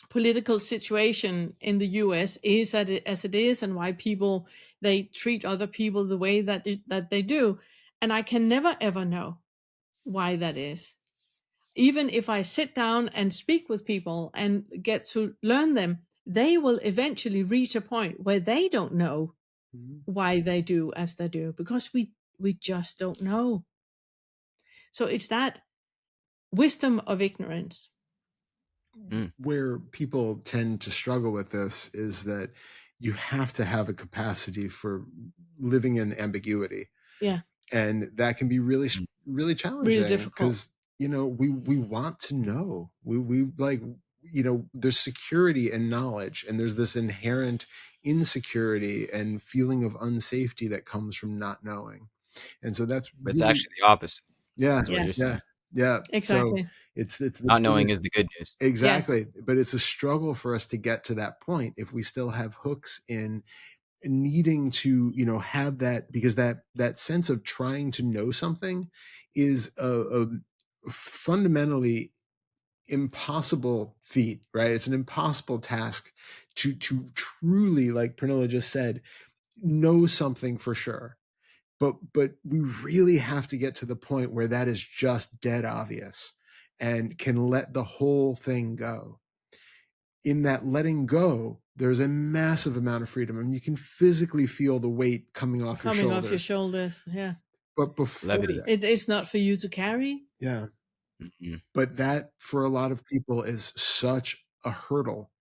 political situation in the US is as it is, and why people they treat other people the way that they do, and I can never ever know why that is. Even if I sit down and speak with people and get to learn them, they will eventually reach a point where they don't know Mm-hmm. why they do as they do because we just don't know. So it's that wisdom of ignorance. Mm. Where people tend to struggle with this is that you have to have a capacity for living in ambiguity, Yeah, and that can be really Mm. really really challenging difficult. because we want to know. We like, there's security and knowledge, and there's this inherent insecurity and feeling of unsafety that comes from not knowing. And so that's But it's really, actually the opposite, yeah, is what Yeah, you're yeah, saying. yeah. So exactly. it's the Not knowing biggest. is the good news. Yes. Exactly. But it's a struggle for us to get to that point if we still have hooks in needing to, have that, because that sense of trying to know something is a fundamentally impossible feat, right? It's an impossible task to truly, like Pernilla just said, know something for sure. But we really have to get to the point where that is just dead obvious and can let the whole thing go. In that letting go, there's a massive amount of freedom. I mean, you can physically feel the weight coming off your Coming off your shoulders. shoulders. Yeah. But before Levity. that, It's not for you to carry. yeah. Mm-hmm. But that for a lot of people is such a hurdle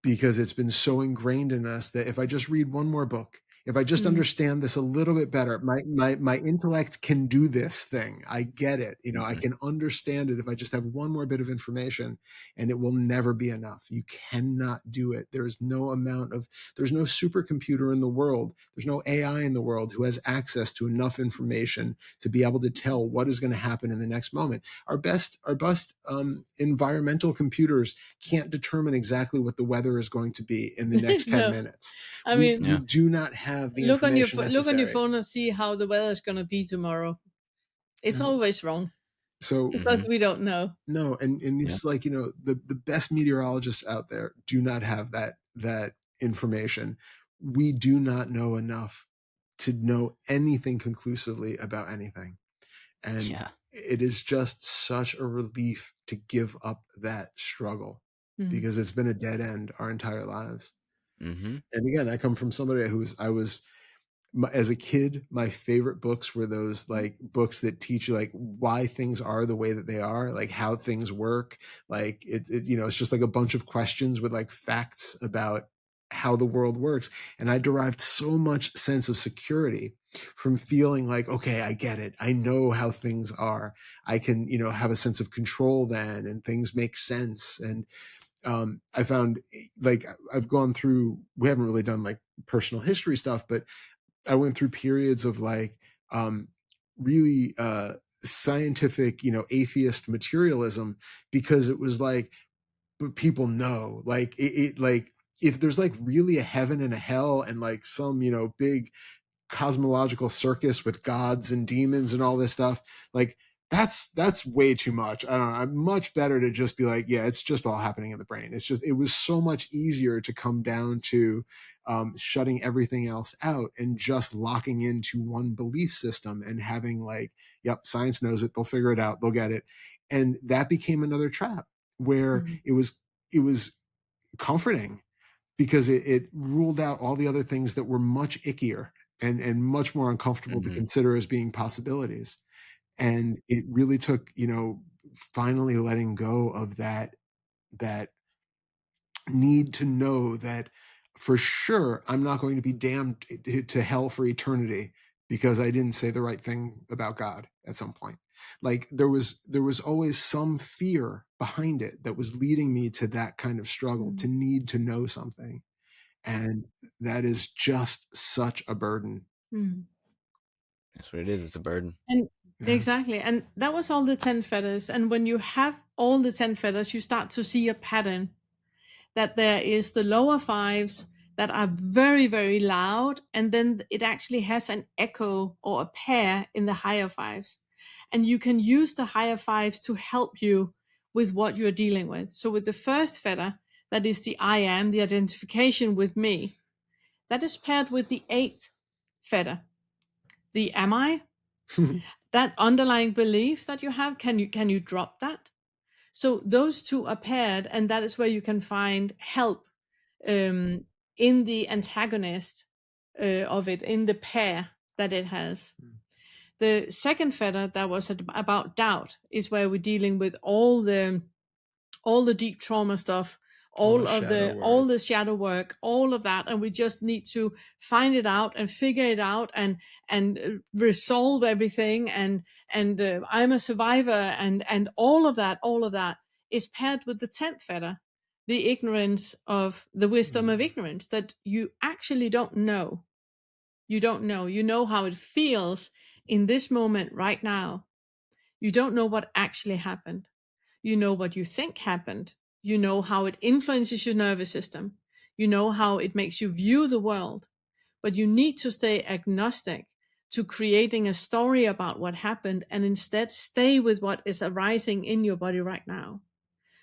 because it's been so ingrained in us that if I just read one more book, if I just Mm. understand this a little bit better, my intellect can do this thing. I get it. I Mm-hmm. can understand it if I just have one more bit of information, and it will never be enough. You cannot do it. There's no supercomputer in the world. There's no AI in the world who has access to enough information to be able to tell what is going to happen in the next moment. Our best environmental computers can't determine exactly what the weather is going to be in the next 10 No, minutes. I We mean, we Yeah. do not have the look on your information look on your necessary. phone and see how the weather is going to be tomorrow. It's Yeah. always wrong So because Mm-hmm. we don't know. no, and Yeah. it's like, the best meteorologists out there do not have that information. We do not know enough to know anything conclusively about anything. And Yeah. it is just such a relief to give up that struggle Mm. because it's been a dead end our entire lives. Mm-hmm. And again, I come from somebody as a kid, my favorite books were those like books that teach you like why things are the way that they are, like how things work. Like it's just like a bunch of questions with like facts about how the world works. And I derived so much sense of security from feeling like, okay, I get it. I know how things are. I can, have a sense of control then, and things make sense. And I found, like, I've gone through, we haven't really done like personal history stuff, but I went through periods of like really scientific, atheist materialism, because it was like, but people know, like like if there's like really a heaven and a hell and like some, big cosmological circus with gods and demons and all this stuff. Like that's way too much. I don't know. I'm much better to just be like, yeah, it's just all happening in the brain. It was so much easier to come down to shutting everything else out and just locking into one belief system and having like, yep, science knows it. They'll figure it out. They'll get it. And that became another trap where it was comforting because it ruled out all the other things that were much ickier and much more uncomfortable to consider as being possibilities. And it really took, finally letting go of that need to know that for sure I'm not going to be damned to hell for eternity because I didn't say the right thing about God at some point. Like there was always some fear behind it that was leading me to that kind of struggle, to need to know something. And that is just such a burden. That's what it is. It's a burden. And exactly. And that was all the 10 feathers. And when you have all the 10 feathers, you start to see a pattern that there is the lower fives that are very, very loud. And then it actually has an echo or a pair in the higher fives. And you can use the higher fives to help you with what you're dealing with. So with the first feather, that is the I am, the identification with me, that is paired with the 8th feather, the am I. That underlying belief that you have, can you drop that? So those two are paired, and that is where you can find help in the antagonist of it, in the pair that it has. The second feather that was about doubt is where we're dealing with all the deep trauma stuff, all the shadow work, all of that, and we just need to find it out and figure it out and resolve everything, and I'm a survivor, and all of that is paired with the 10th feather, the ignorance of the wisdom of ignorance, that you actually don't know. You don't know. You know how it feels in this moment right now. You don't know what actually happened. You know what you think happened. You know how it influences your nervous system. You know how it makes you view the world. But you need to stay agnostic to creating a story about what happened, and instead stay with what is arising in your body right now.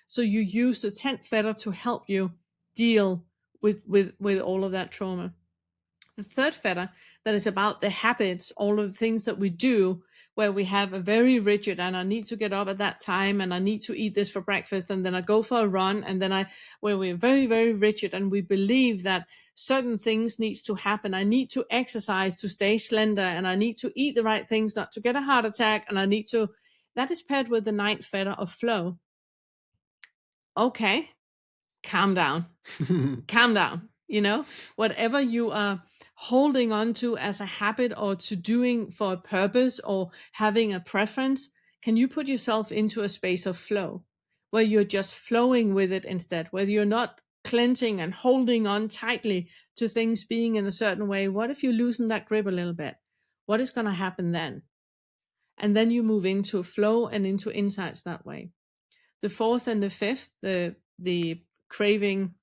So you use the 10th feather to help you deal with all of that trauma. The third feather, that is about the habits, all of the things that we do, where we have a very rigid, and I need to get up at that time, and I need to eat this for breakfast, and then I go for a run, and then where we're very, very rigid, and we believe that certain things needs to happen. I need to exercise to stay slender, and I need to eat the right things not to get a heart attack, and that is paired with the 9th feather of flow. Okay, calm down. Calm down. Whatever you are holding on to as a habit, or to doing for a purpose, or having a preference, can you put yourself into a space of flow where you're just flowing with it instead, where you're not clenching and holding on tightly to things being in a certain way? What if you loosen that grip a little bit? What is going to happen then? And then you move into flow and into insights that way. The 4th and the 5th, the craving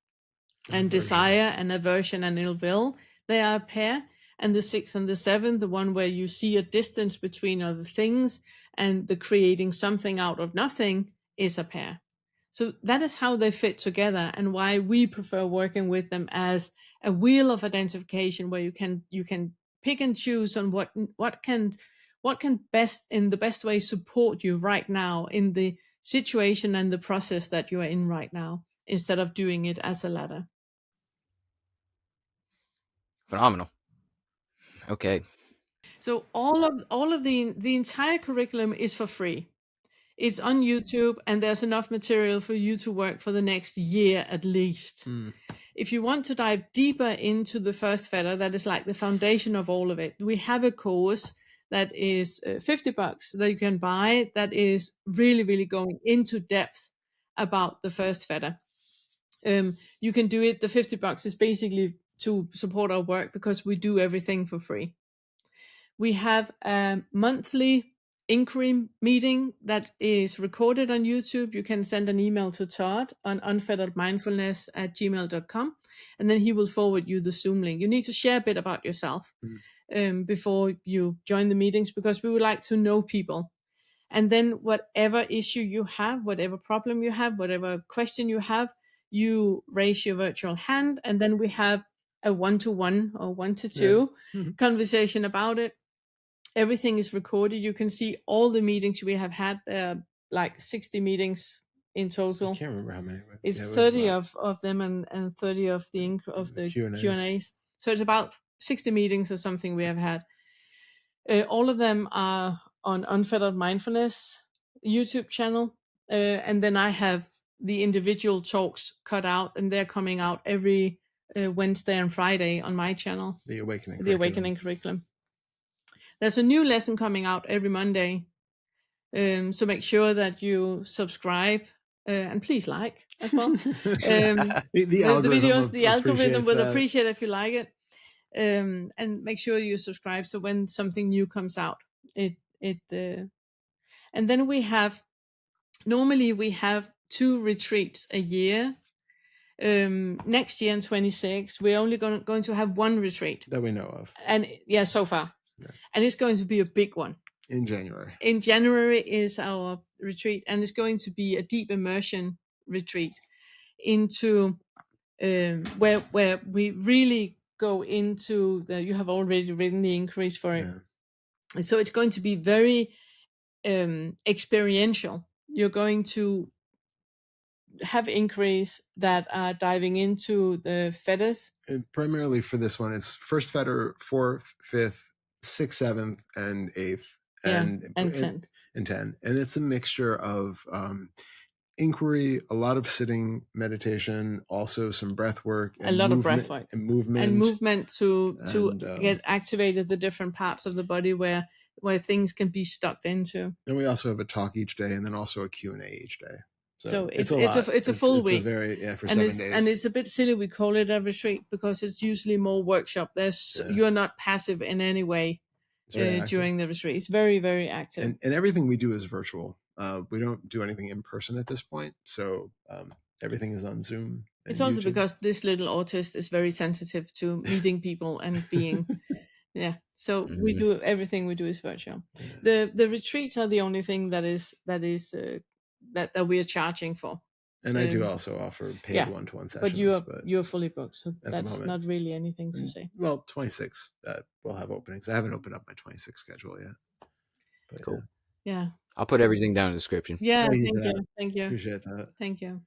and desire and aversion and ill will, they are a pair. And the 6th and the 7th, the one where you see a distance between other things and the creating something out of nothing, is a pair. So that is how they fit together, and why we prefer working with them as a wheel of identification, where you can pick and choose on what can best, in the best way, support you right now in the situation and the process that you are in right now, instead of doing it as a ladder. Phenomenal. Okay. So all of the entire curriculum is for free. It's on YouTube, and there's enough material for you to work for the next year at least. If you want to dive deeper into the first feather, that is like the foundation of all of it, we have a course that is $50 that you can buy, that is really, really going into depth about the first feather. You can do it. The $50 is basically to support our work, because we do everything for free. We have a monthly inquiry meeting that is recorded on YouTube. You can send an email to Todd on unfetteredmindfulness@gmail.com, and then he will forward you the Zoom link. You need to share a bit about yourself. before you join the meetings, because we would like to know people. And then whatever issue you have, whatever problem you have, whatever question you have, you raise your virtual hand, and then we have a 1-to-1 or 1-to-2 conversation about it. Everything is recorded. You can see all the meetings we have had. Like 60 meetings in total. I can't remember how many. It's 30 of them, and 30 of the Q&As. So it's about 60 meetings or something we have had. All of them are on Unfettered Mindfulness YouTube channel. And then I have the individual talks cut out, and they're coming out every Wednesday and Friday on my channel. The Awakening Curriculum. There's a new lesson coming out every Monday. So make sure that you subscribe and please like as well. The videos, the algorithm will appreciate if you like it. And make sure you subscribe, so when something new comes out, and then normally we have 2 retreats a year. Next year in 26, we're only going to have 1 retreat that we know of, and so far, and it's going to be a big one in January. In January is our retreat, and it's going to be a deep immersion retreat into where we really go into you have already written the inquiries for it. So it's going to be very experiential. You're going to have inquiries that are diving into the fetters. And primarily for this one, it's first fetter, 4th, 5th, 6th, 7th, and 8th, and 10. And it's a mixture of inquiry, a lot of sitting meditation, also some breath work, and a lot of breath work and movement to get activated the different parts of the body where things can be stuck into. And we also have a talk each day, and then also a Q&A each day. So it's a full week. For 7 days. And it's a bit silly we call it a retreat, because it's usually more workshop. You're not passive in any way during the retreat. It's very, very active. And everything we do is virtual. We don't do anything in person at this point. So everything is on Zoom. It's also YouTube. Because this little autist is very sensitive to meeting people and being... Yeah, so we do everything we do is virtual. The retreats are the only thing that we are charging for. And I do also offer paid one-to-one sessions. But you're fully booked, so that's not really anything to say. Well, 26 we'll have openings. I haven't opened up my 26 schedule yet. But cool. Yeah. I'll put everything down in the description. Yeah, thank you. Appreciate that. Thank you.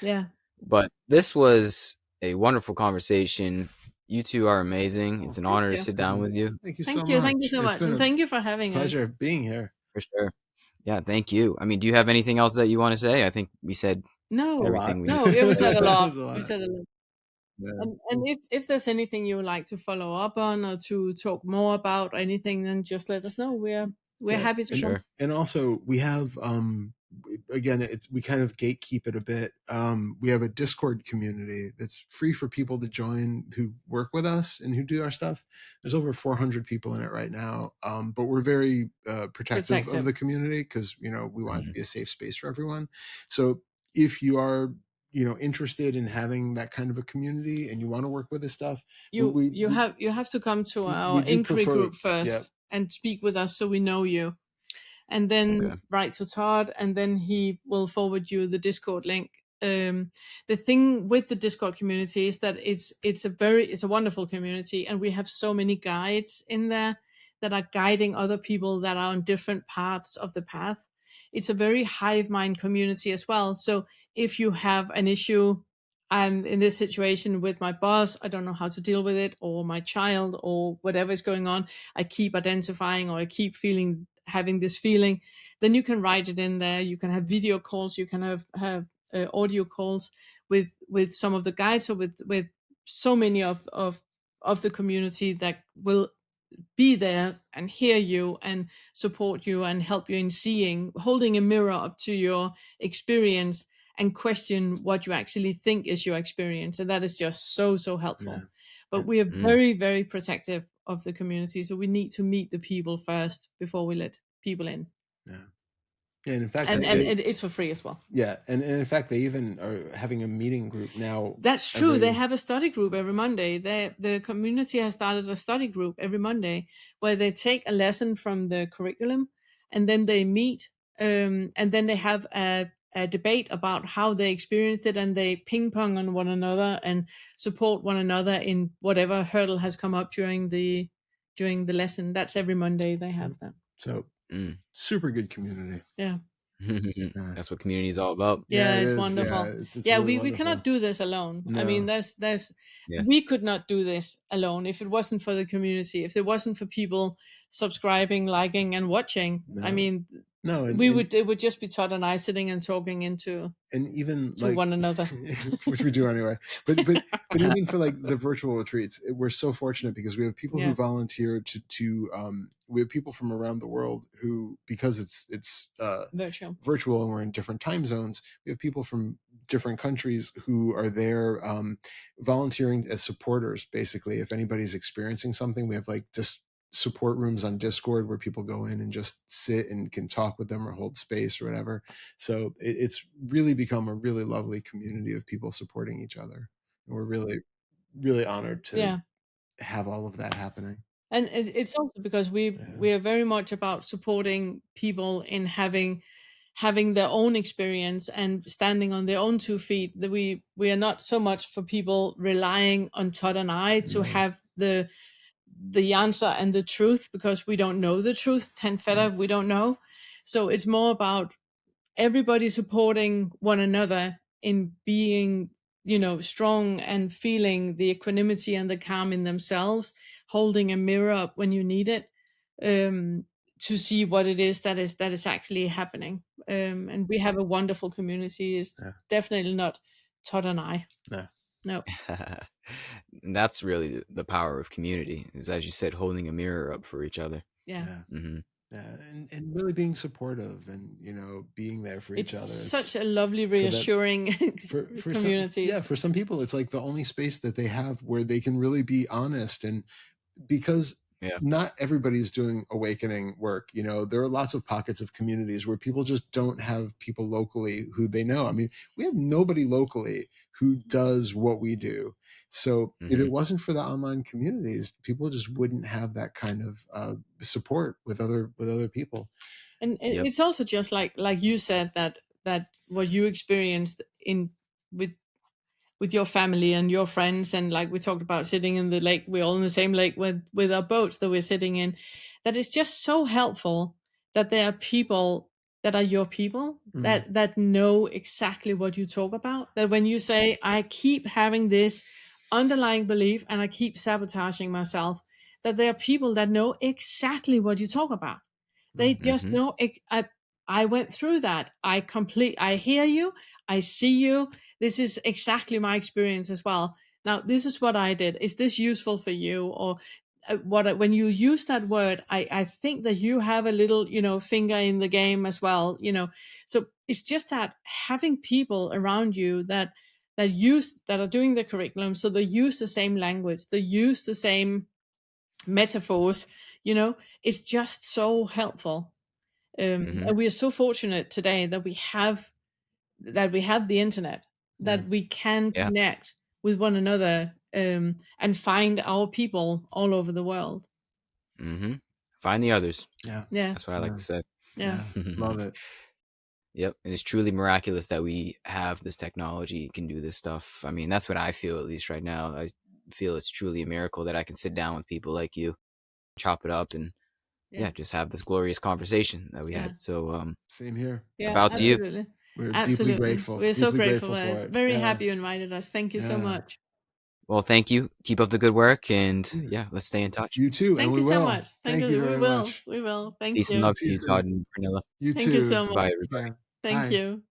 Yeah. But this was a wonderful conversation. You two are amazing. It's an honor to sit down with you. Thank you so much. Thank you so much. And thank you for having us. Pleasure being here. For sure. Yeah, thank you. I mean, do you have anything else that you want to say? I think we said everything. It was said a lot. We said a lot. Yeah. And if there's anything you would like to follow up on or to talk more about or anything, then just let us know. We're happy to share. And also we have again, we kind of gatekeep it a bit. We have a Discord community that's free for people to join who work with us and who do our stuff. There's over 400 people in it right now. But we're very protective of the community, because we want it to be a safe space for everyone. So if you are interested in having that kind of a community and you want to work with this stuff, you have to come to our inquiry group first and speak with us, so we know you, and then write to Todd, and then he will forward you the Discord link. The thing with the Discord community is that it's a wonderful community, and we have so many guides in there that are guiding other people that are on different parts of the path. It's a very hive mind community as well. So if you have an issue, I'm in this situation with my boss, I don't know how to deal with it, or my child, or whatever is going on, I keep identifying, or I keep having this feeling, then you can write it in there. You can have video calls, you can have audio calls with some of the guides, or with so many of the community that will be there and hear you and support you and help you in holding a mirror up to your experience and question what you actually think is your experience. And that is just so helpful. Yeah. But we are very, very protective of the community. So we need to meet the people first before we let people in. Yeah. And in fact, and That's and, good. and it's for free as well. yeah, and in fact, they even are having a meeting group now. That's true. They Every have a study group every Monday. The community has started a study group every Monday where they take a lesson from the curriculum and then they meet, and then they have a debate about how they experienced it, and they ping pong on one another and support one another in whatever hurdle has come up during the lesson. That's every Monday they have that. So Mm. super good community. Yeah. Yeah. That's what community is all about. Yeah, Yeah, it it's is. Yeah, wonderful. it's Yeah, really we cannot wonderful. do this alone. I mean, No. there's Yeah. we could not do this alone if it wasn't for the community, if it wasn't for people subscribing, liking, and watching. I No. mean, No, it would just be Todd and I sitting and talking into and even to like one another. which we do anyway, but even for like the virtual retreats, we're so fortunate because we have people who Yeah. volunteer to we have people from around the world who, because it's Virtual. and we're in different time zones, we have people from different countries who are there volunteering as supporters. Basically, if anybody's experiencing something, we have like just support rooms on Discord where people go in and just sit and can talk with them or hold space or whatever. So it's really become a really lovely community of people supporting each other. And we're really, really honored to Yeah. have all of that happening. And it's also because we are very much about supporting people in having their own experience and standing on their own 2 feet. That we are not so much for people relying on Todd and I to have the answer and the truth, because we don't know the truth. Ten Fetter, we don't know. So it's more about everybody supporting one another in being, strong and feeling the equanimity and the calm in themselves, holding a mirror up when you need it, to see what it is that is actually happening. And we have a wonderful community. It's definitely not Todd and I. No. And that's really the power of community, is, as you said, holding a mirror up for each other. Yeah. Mm-hmm. And really being supportive and being there for each It's other. such a lovely, reassuring for community. for some people, it's like the only space that they have where they can really be honest. And because not everybody's doing awakening work, there are lots of pockets of communities where people just don't have people locally who they know. I mean, we have nobody locally who does what we do. So if it wasn't for the online communities, people just wouldn't have that kind of support with other people. And it's also just like you said, that what you experienced in with your family and your friends, and like we talked about sitting in the lake, we're all in the same lake with our boats that we're sitting in, that is just so helpful, that there are people that are your people, that know exactly what you talk about, that when you say, I keep having this underlying belief and I keep sabotaging myself, that there are people that know exactly what you talk about. They just know I went through that. I hear you. I see you. This is exactly my experience as well. Now, this is what I did. Is this useful for you? Or when you use that word, I think that you have a little, finger in the game as well, So it's just that having people around you that are doing the curriculum, so they use the same language, they use the same metaphors, it's just so helpful. And we are so fortunate today that we have the internet, that we can connect with one another, and find our people all over the world. Find the others. Yeah. That's what I like to say. Yeah. Love it. Yep. And it's truly miraculous that we have this technology, can do this stuff. I mean, that's what I feel, at least right now. I feel it's truly a miracle that I can sit down with people like you, chop it up, and just have this glorious conversation that we had. So same here. About to absolutely. you. We're Absolutely. deeply grateful. We're so deeply grateful for it. Very happy you invited us. Thank you so much. Well, thank you. Keep up the good work, and let's stay in touch. You too. Thank and you we so will. much. Thank you very much. We will. Thank Peace and you. love to you, Todd and Pernille. You Thank too. you so much. Bye, everybody. Thank you.